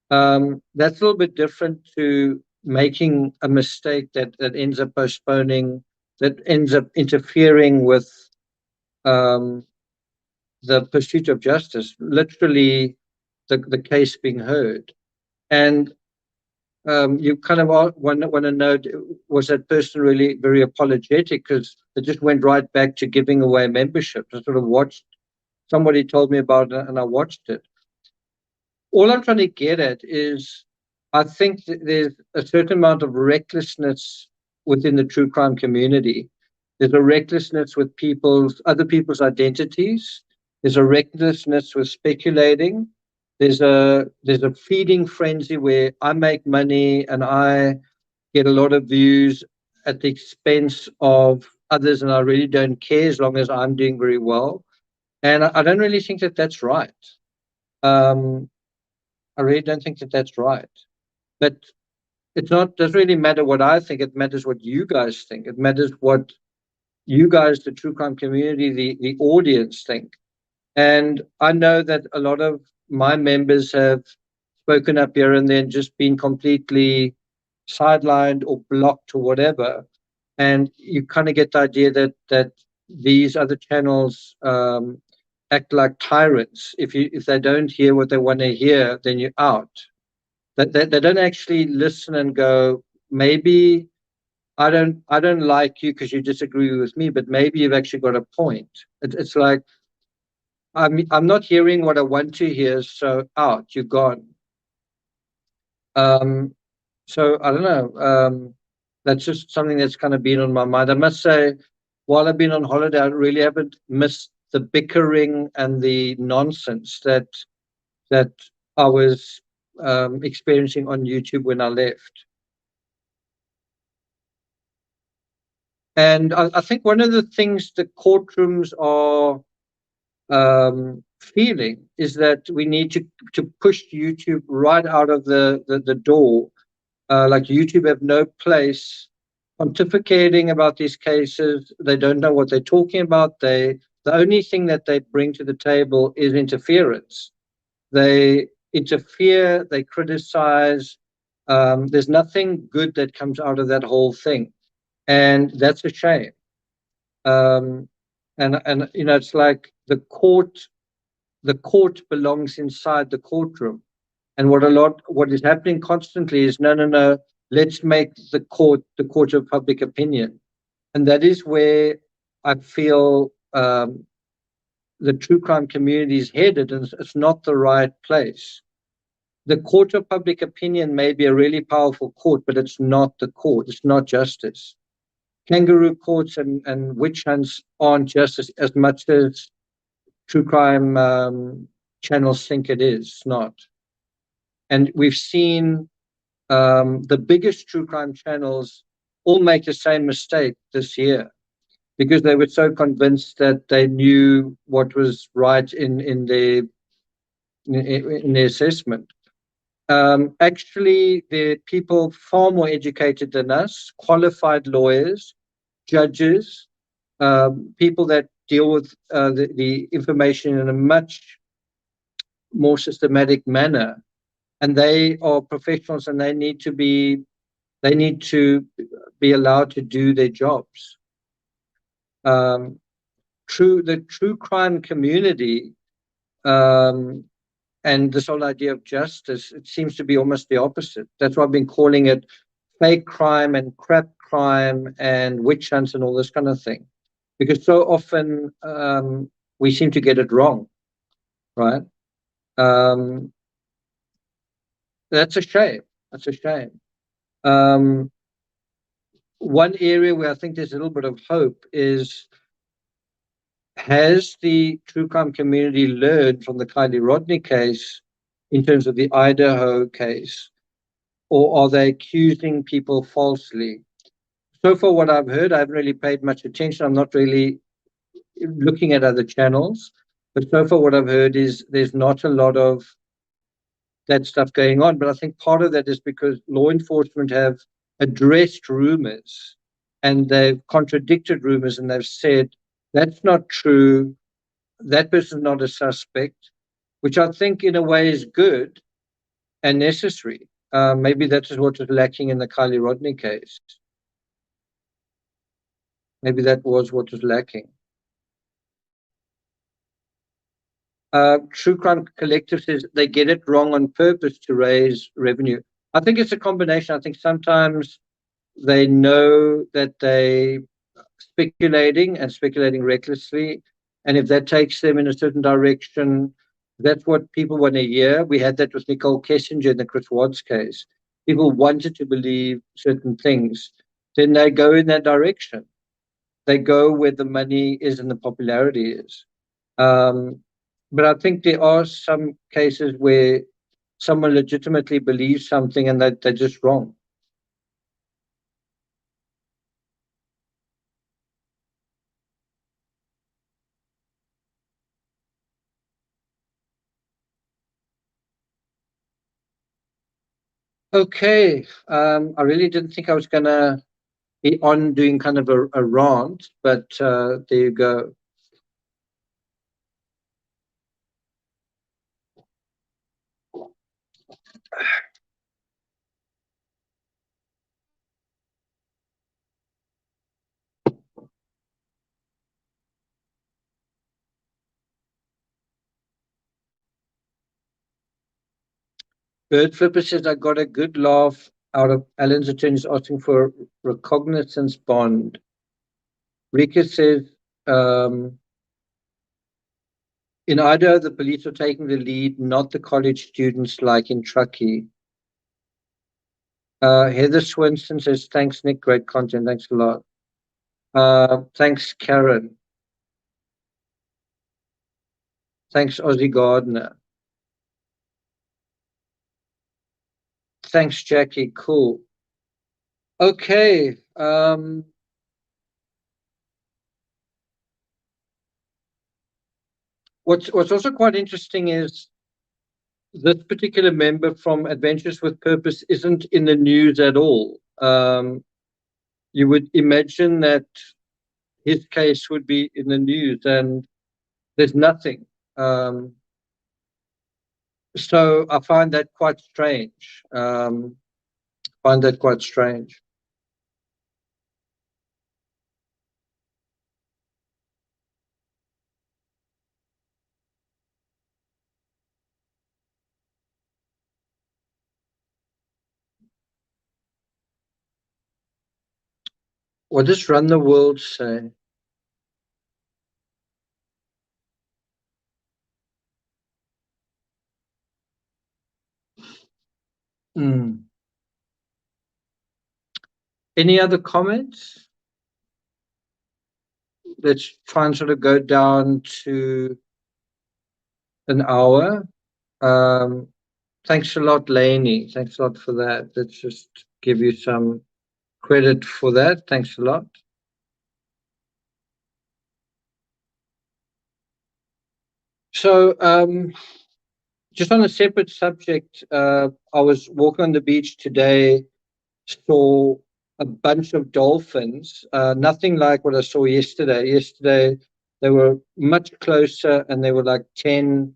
That's a little bit different to making a mistake that ends up postponing that ends up interfering with the pursuit of justice, literally the case being heard. And you kind of want to know, was that person really very apologetic? Because it just went right back to giving away membership. I sort of watched, somebody told me about it and I watched it. All I'm trying to get at is, I think that there's a certain amount of recklessness within the true crime community. There's a recklessness with other people's identities. There's a recklessness with speculating. There's a feeding frenzy where I make money and I get a lot of views at the expense of others, and I really don't care as long as I'm doing very well. And I don't really think that that's right. Um, I really don't think that that's right. But doesn't really matter what I think. It matters what you guys think. It matters what you guys, the true crime community, the audience think. And I know that a lot of my members have spoken up here and then just been completely sidelined or blocked or whatever. And you kind of get the idea that these other channels act like tyrants. If they don't hear what they want to hear, then you're out. They don't actually listen and go, maybe I don't like you because you disagree with me, but maybe you've actually got a point. It's like, I'm not hearing what I want to hear, so out, you're gone. So I don't know. That's just something that's kind of been on my mind. I must say, while I've been on holiday, I really haven't missed the bickering and the nonsense that I was experiencing on YouTube when I left. And I think one of the things the courtrooms are feeling is that we need to push YouTube right out of the door. Like YouTube have no place pontificating about these cases. They don't know what they're talking about. The only thing that they bring to the table is interference. They interfere, they criticize. There's nothing good that comes out of that whole thing. And that's a shame. And it's like the court belongs inside the courtroom. And what is happening constantly is no, let's make the court of public opinion. And that is where I feel the true crime community is headed, and it's not the right place. The court of public opinion may be a really powerful court, but it's not the court. It's not justice. Kangaroo courts and witch hunts aren't justice as much as true crime channels think it is. It's not. And we've seen the biggest true crime channels all make the same mistake this year because they were so convinced that they knew what was right in their assessment. Actually, there are people far more educated than us, qualified lawyers, judges, people that deal with the information in a much more systematic manner, and they are professionals, and they need to be allowed to do their jobs. The true crime community and this whole idea of justice, it seems to be almost the opposite. That's why I've been calling it fake crime and crap crime and witch hunts and all this kind of thing, because so often we seem to get it wrong, right? That's a shame. That's a shame. One area where I think there's a little bit of hope is, has the true crime community learned from the Kylie Rodney case in terms of the Idaho case, or are they accusing people falsely? So far, what I've heard, I haven't really paid much attention. I'm not really looking at other channels, but so far what I've heard is there's not a lot of that stuff going on. But I think part of that is because law enforcement have addressed rumors and they've contradicted rumors, and they've said that's not true, that person's not a suspect, which I think in a way is good and necessary. Maybe that is what was lacking in the Kylie Rodney case. Maybe that was what was lacking. True Crime Collective says they get it wrong on purpose to raise revenue. I think it's a combination. I think sometimes they know that they speculating and speculating recklessly, and if that takes them in a certain direction, that's what people want to hear. We had that with Nicole Kessinger in the Chris Watts case. People wanted to believe certain things, then they go in that direction. They go where the money is and the popularity is. Um, but I think there are some cases where someone legitimately believes something and that they're just wrong. Okay, I really didn't think I was gonna be on doing kind of a rant, but there you go. Bird Flipper says I got a good laugh out of Alan's attorneys asking for a recognizance bond. Rika says in Idaho the police are taking the lead, not the college students like in Truckee. Heather Swinson says thanks Nick, great content, thanks a lot. Thanks Karen. Thanks Ozzy Gardner. Thanks Jackie, cool. Okay. What's also quite interesting is this particular member from Adventures with Purpose isn't in the news at all. You would imagine that his case would be in the news, and there's nothing. So I find that quite strange. Find that quite strange. What does Run the World say? Mm. Any other comments? Let's try and sort of go down to an hour. Thanks a lot, Lainey. Thanks a lot for that. Let's just give you some credit for that. Thanks a lot. So, just on a separate subject, I was walking on the beach today, saw a bunch of dolphins, nothing like what I saw yesterday. Yesterday, they were much closer and they were like 10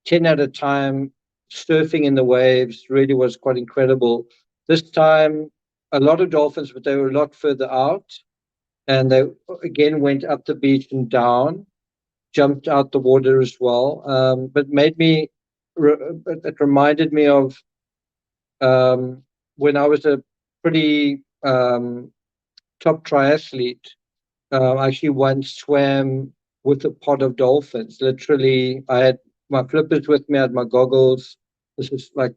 at a time, surfing in the waves. Really was quite incredible. This time, a lot of dolphins, but they were a lot further out. And they again went up the beach and down, jumped out the water as well. But it reminded me of when I was a pretty top triathlete. I actually once swam with a pod of dolphins. Literally, I had my flippers with me, I had my goggles. This is like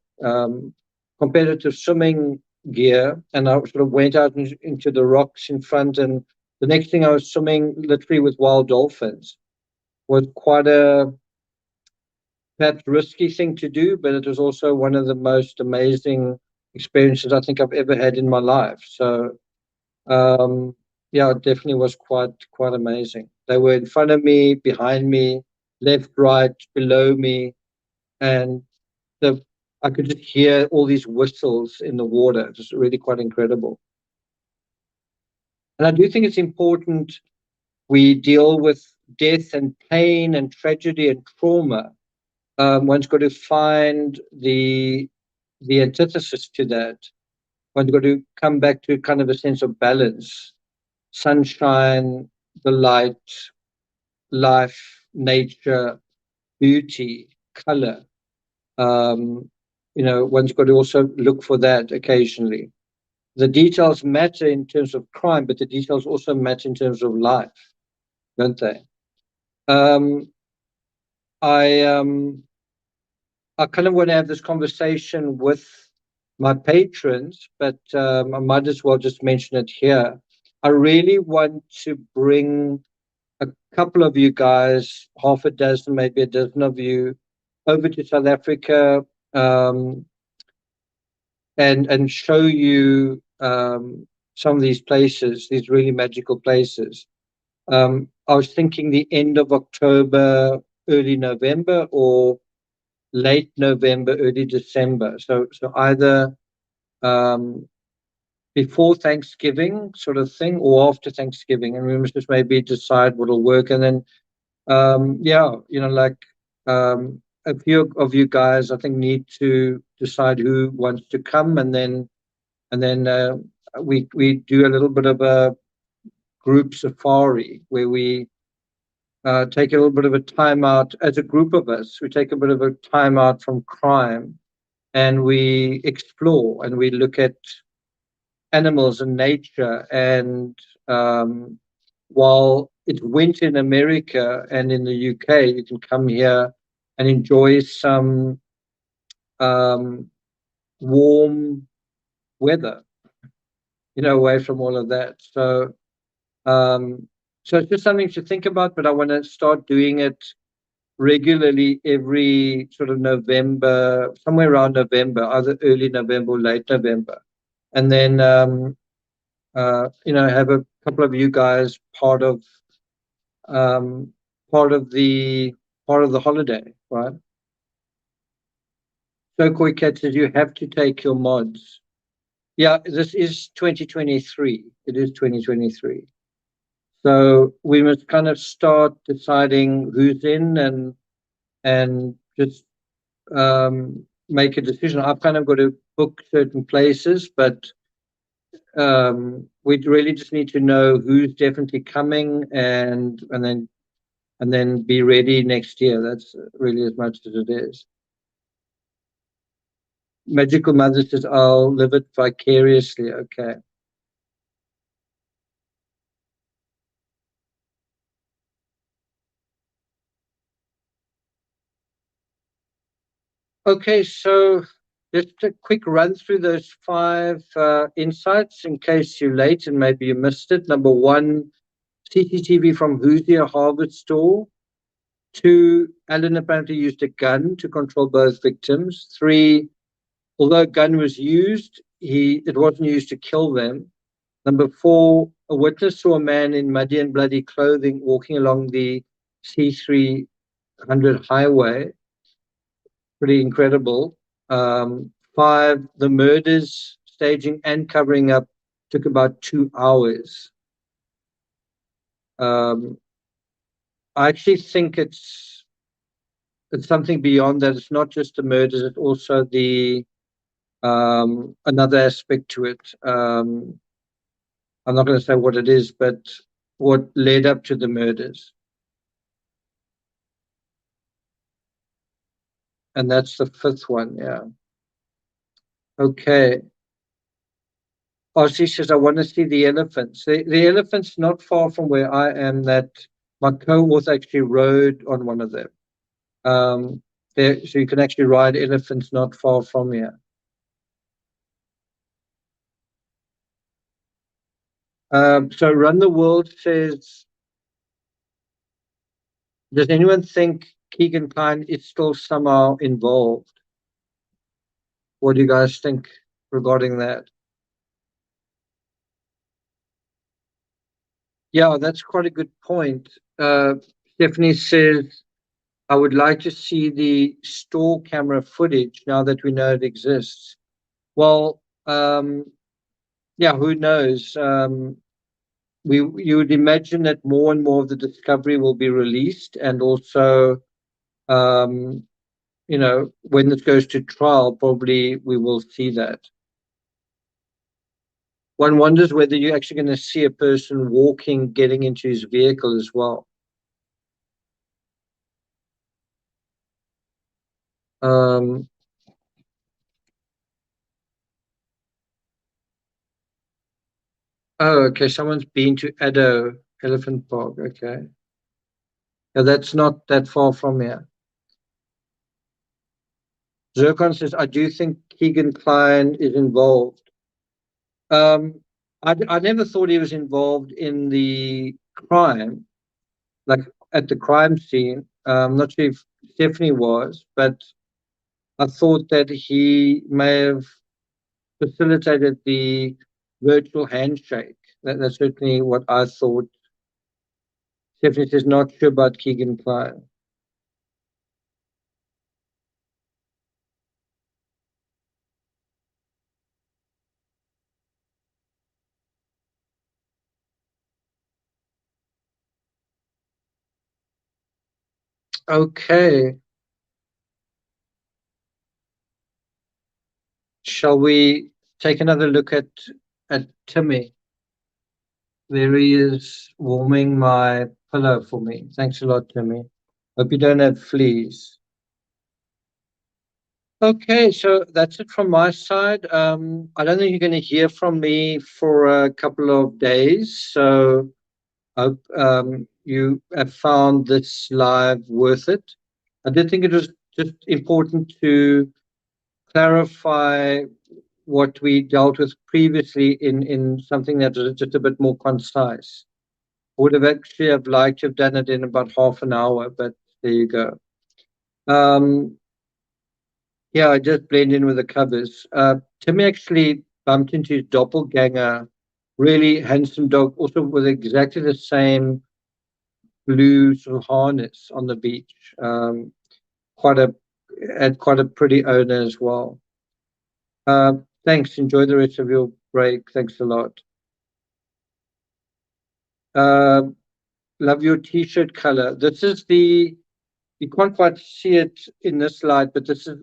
competitive swimming gear, and I sort of went out into the rocks in front. And the next thing I was swimming literally with wild dolphins. Was quite a perhaps risky thing to do, but it was also one of the most amazing experiences I think I've ever had in my life. So yeah, it definitely was quite amazing. They were in front of me, behind me, left, right, below me, and the I could just hear all these whistles in the water. It was really quite incredible. And I do think it's important we deal with death and pain and tragedy and trauma. One's got to find the antithesis to that. One's got to come back to kind of a sense of balance. sunshine, the light, life, nature, beauty, color. One's got to also look for that occasionally. The details matter in terms of crime, but the details also matter in terms of life, don't they? Um, I I kind of want to have this conversation with my patrons, but I might as well just mention it here. I really want to bring a couple of you guys, half a dozen, maybe a dozen of you, over to South Africa, and show you some of these places, these really magical places. I was thinking the end of October, early November, or late November, early December. So either um, before Thanksgiving, sort of thing, or after Thanksgiving, and we must just maybe decide what'll work. And then, a few of you guys, I think, need to decide who wants to come, and then we do a little bit of a group safari where we take a little bit of a time out as a group of us. We take a bit of a time out from crime, and we explore and we look at animals and nature. And while it's winter in America and in the UK, you can come here and enjoy some um, warm weather, away from all of that. Um, so it's just something to think about, but I want to start doing it regularly every sort of November, somewhere around November, either early November or late November. And then, have a couple of you guys um, part of the part of the holiday, right? So Koi Cat says you have to take your mods. Yeah, this is 2023. It is 2023. So we must kind of start deciding who's in and just make a decision. I've kind of got to book certain places, but we really just need to know who's definitely coming, and then be ready next year. That's really as much as it is. Magical Mother says, "I'll live it vicariously." Okay. Okay, so just a quick run through those five insights in case you're late and maybe you missed it. Number one, CCTV from Hoosier Harvard store. Two, Alan apparently used a gun to control both victims. Three, although a gun was used, it wasn't used to kill them. Number four, a witness saw a man in muddy and bloody clothing walking along the C300 highway. Pretty incredible. Five, the murders, staging and covering up took about 2 hours. I actually think it's something beyond that. It's not just the murders; it's also the another aspect to it. I'm not going to say what it is, but what led up to the murders, and that's the fifth one. Yeah. Okay. Ozzy says, I want to see the elephants. The elephant's not far from where I am, that my co-author actually rode on one of them. So you can actually ride elephants not far from here. So Run the World says, does anyone think Keegan Kline is still somehow involved? What do you guys think regarding that? Yeah, that's quite a good point. Stephanie says, I would like to see the store camera footage now that we know it exists. Well, yeah, who knows? You would imagine that more and more of the discovery will be released, and also, when this goes to trial, probably we will see that. one wonders whether you're actually going to see a person walking, getting into his vehicle as well. Oh, okay. Someone's been to Addo Elephant Park. Okay. Yeah, that's not that far from here. Zircon says, I do think Keegan Klein is involved. Um, I never thought he was involved in the crime, like at the crime scene. I'm not sure if Stephanie was, but I thought that he may have facilitated the virtual handshake. That's certainly what I thought. Stephanie says, not sure about Keegan Klein. Okay. Shall we take another look at Timmy? There he is warming my pillow for me. Thanks a lot, Timmy. Hope you don't have fleas. Okay, so that's it from my side. I don't think you're going to hear from me for a couple of days. So I hope you have found this live worth it. I did think it was just important to clarify what we dealt with previously in something that was just a bit more concise. Would have actually have liked to have done it in about half an hour, but there you go. Um, yeah, I just blend in with the covers. Timmy actually bumped into his doppelganger, really handsome dog, also with exactly the same blue sort of harness on the beach. Quite a Had quite a pretty owner as well. Thanks. Enjoy the rest of your break. Thanks a lot. Uh, Love your t-shirt color. This is the You can't quite see it in this light, but this is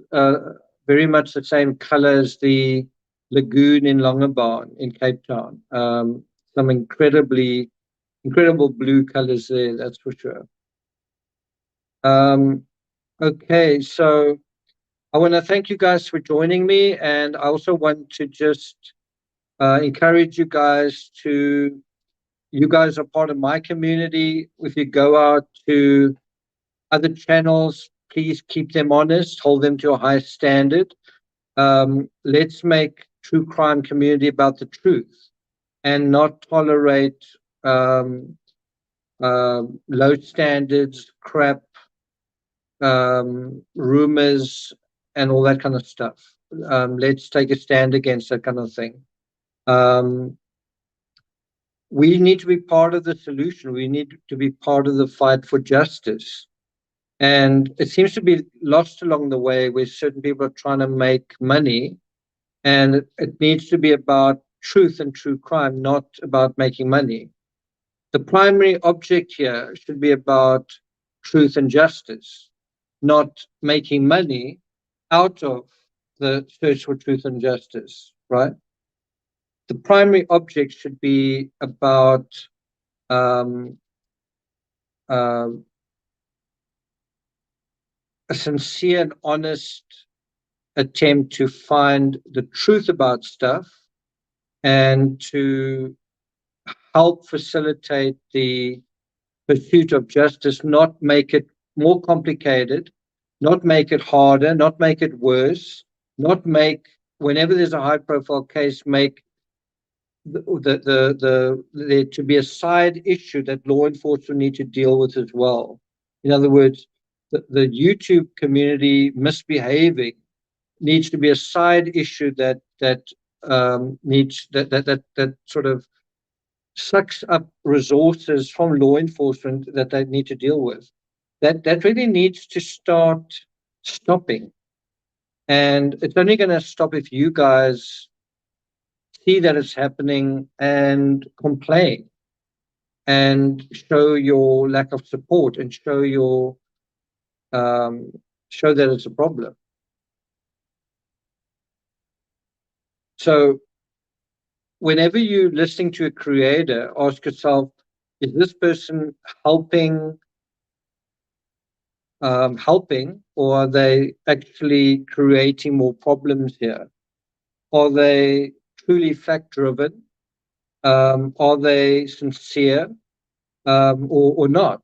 very much the same color as the lagoon in Longabon in Cape Town. Some incredible blue colors there, that's for sure. Um, okay, so I want to thank you guys for joining me, and I also want to just encourage you guys to. You guys are part of my community. If you go out to other channels, please keep them honest, hold them to a high standard. Let's make true crime community about the truth and not tolerate um, low standards, crap, rumors, and all that kind of stuff. Let's take a stand against that kind of thing. Um, we need to be part of the solution. We need to be part of the fight for justice. And it seems to be lost along the way where certain people are trying to make money. And it needs to be about truth and true crime, not about making money. The primary object here should be about truth and justice, not making money out of the search for truth and justice, right? The primary object should be about um, uh, a sincere and honest attempt to find the truth about stuff and to help facilitate the pursuit of justice, not make it more complicated, not make it harder, not make it worse, not make, whenever there's a high profile case, make there to be a side issue that law enforcement need to deal with as well. In other words, the YouTube community misbehaving needs to be a side issue that sort of sucks up resources from law enforcement that they need to deal with. That really needs to start stopping, and it's only going to stop if you guys see that it's happening and complain and show your lack of support and um, show that it's a problem. So whenever you're listening to a creator, ask yourself, is this person helping, or are they actually creating more problems here? Are they truly fact-driven? Are they sincere, or not?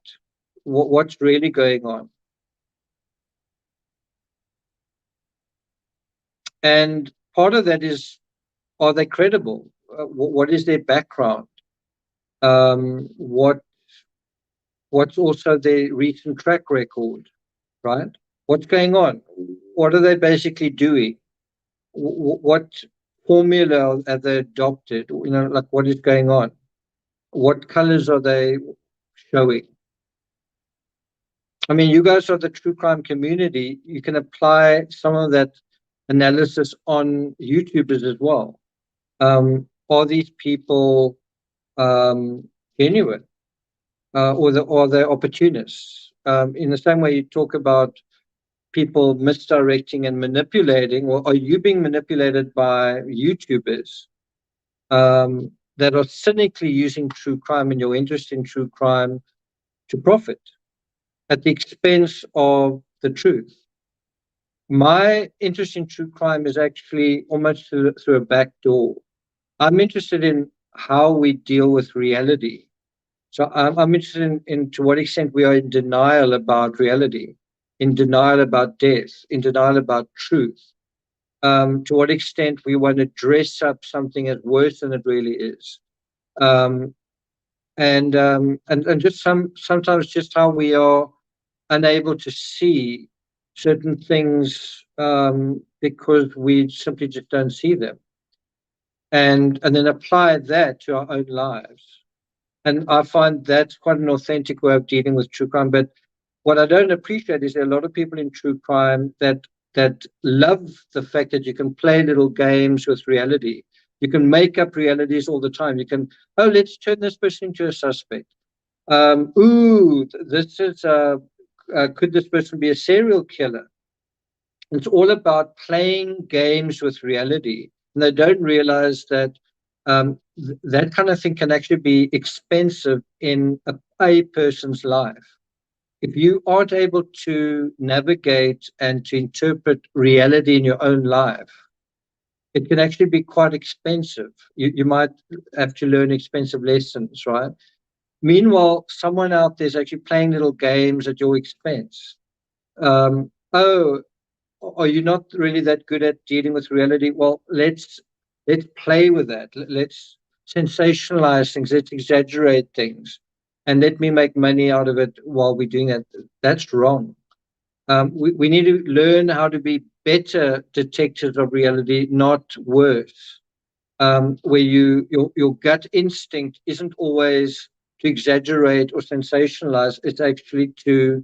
What's really going on? And part of that is, are they credible? What is their background? What's also their recent track record, right? What's going on? What are they basically doing? What formula have they adopted? Like, what is going on? What colors are they showing? I mean, you guys are the true crime community. You can apply some of that analysis on YouTubers as well. Are these people genuine, or they're opportunists? In the same way you talk about people misdirecting and manipulating, or are you being manipulated by YouTubers that are cynically using true crime and your interest in true crime to profit at the expense of the truth? My interest in true crime is actually almost through a back door. I'm interested in how we deal with reality. So I'm interested in to what extent we are in denial about reality, in denial about death, in denial about truth. To what extent we want to dress up something as worse than it really is. Um, and just sometimes just how we are unable to see certain things, because we simply just don't see them, and then apply that to our own lives. And I find that's quite an authentic way of dealing with true crime. But what I don't appreciate is there are a lot of people in true crime that love the fact that you can play little games with reality. You can make up realities all the time. You can, oh, let's turn this person into a suspect. This is could this person be a serial killer? It's all about playing games with reality, and they don't realize that that kind of thing can actually be expensive in a person's life. If you aren't able to navigate and to interpret reality in your own life, it can actually be quite expensive. You might have to learn expensive lessons, right? Meanwhile, someone out there is actually playing little games at your expense. Oh, are you not really that good at dealing with reality? Well, let's play with that. Let's sensationalize things. Let's exaggerate things, and let me make money out of it while we're doing that. That's wrong. We need to learn how to be better detectives of reality, not worse. Where your gut instinct isn't always to exaggerate or sensationalize. It's actually to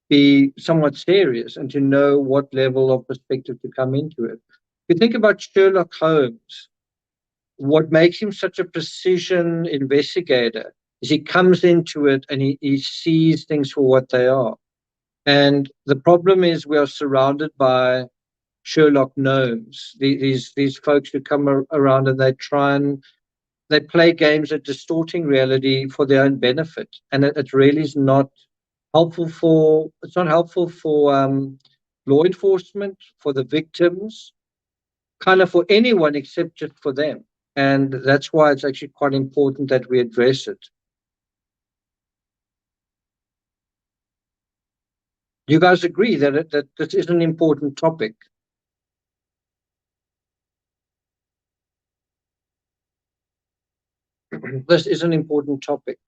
be somewhat serious and to know what level of perspective to come into it. If you think about Sherlock Holmes, what makes him such a precision investigator is he comes into it and he sees things for what they are. And the problem is we are surrounded by Sherlock gnomes, these folks who come around and they play games at distorting reality for their own benefit. And it really is not it's not helpful for law enforcement, for the victims, kind of for anyone except just for them. And that's why it's actually quite important that we address it. Do you guys agree that that this is an important topic? This is an important topic.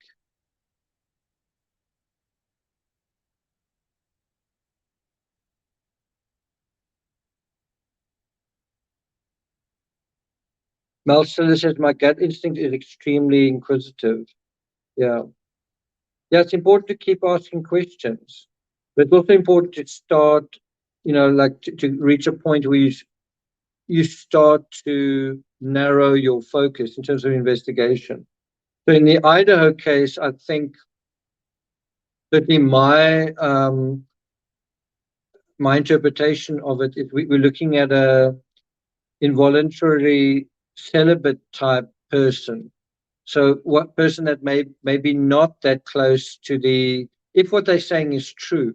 Mel Stiller says, my gut instinct is extremely inquisitive. Yeah. Yeah, it's important to keep asking questions. But it's also important to start, like to reach a point where you start to narrow your focus in terms of investigation. So in the Idaho case, I think certainly my interpretation of it is we're looking at a involuntary celibate type person. So what person that maybe not that close to the, if what they're saying is true,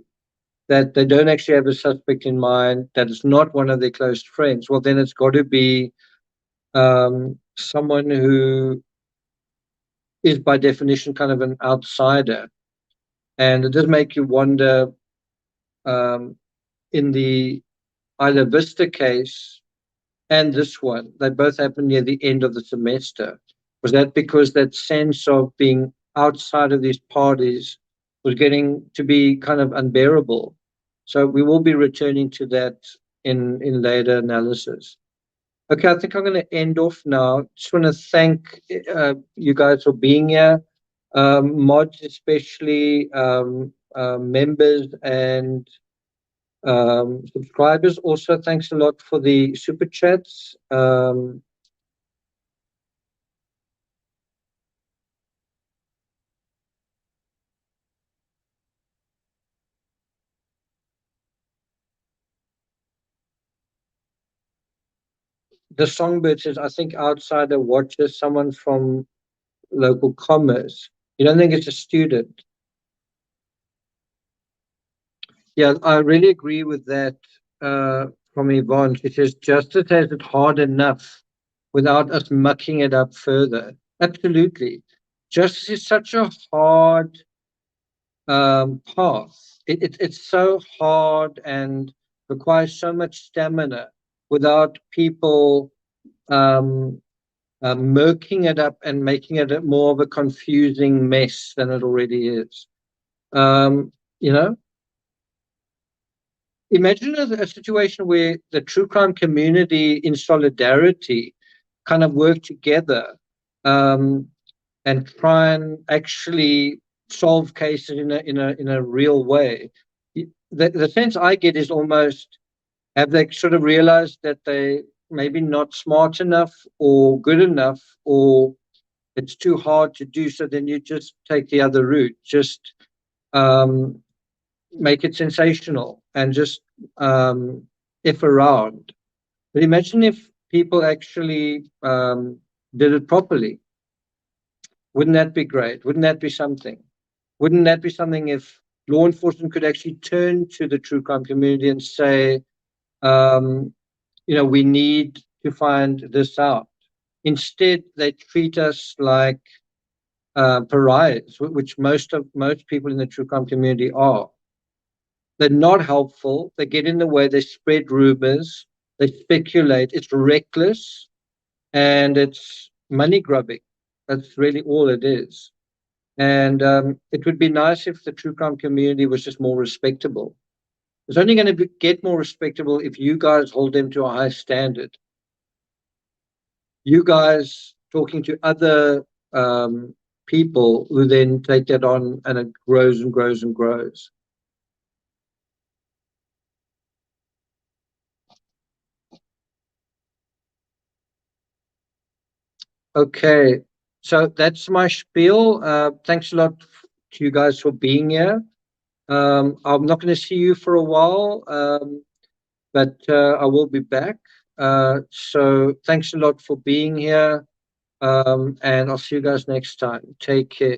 that they don't actually have a suspect in mind, that it's not one of their close friends, well, then it's got to be someone who is by definition kind of an outsider. And it does make you wonder, in the Isla Vista case and this one, they both happened near the end of the semester. Was that because that sense of being outside of these parties was getting to be kind of unbearable? So we will be returning to that in later analysis. Okay, I think I'm going to end off now. Just want to thank you guys for being here, mods especially, members and subscribers. Also, thanks a lot for the super chats. The songbird says, I think outsider watches someone from local commerce. You don't think it's a student? Yeah, I really agree with that from Yvonne. She says, justice has it hard enough without us mucking it up further. Absolutely. Justice is such a hard path. It's so hard and requires so much stamina without people murking it up and making it more of a confusing mess than it already is. You know, imagine a situation where the true crime community in solidarity kind of work together and try and actually solve cases in a real way. The sense I get is almost, have they sort of realized that they maybe not smart enough or good enough, or it's too hard to do, so then you just take the other route, just make it sensational and just if around. But imagine if people actually did it properly. Wouldn't that be great? Wouldn't that be something? Wouldn't that be something if law enforcement could actually turn to the true crime community and say, we need to find this out. Instead, they treat us like pariahs, which most people in the true crime community are. They're not helpful. They get in the way. They spread rumors. They speculate. It's reckless, and it's money grubbing. That's really all it is. And it would be nice if the true crime community was just more respectable. It's only going to get more respectable if you guys hold them to a high standard. You guys talking to other people who then take that on, and it grows and grows and grows. Okay, so that's my spiel. Thanks a lot to you guys for being here. I'm not going to see you for a while, but I will be back. So thanks a lot for being here, and I'll see you guys next time. Take care.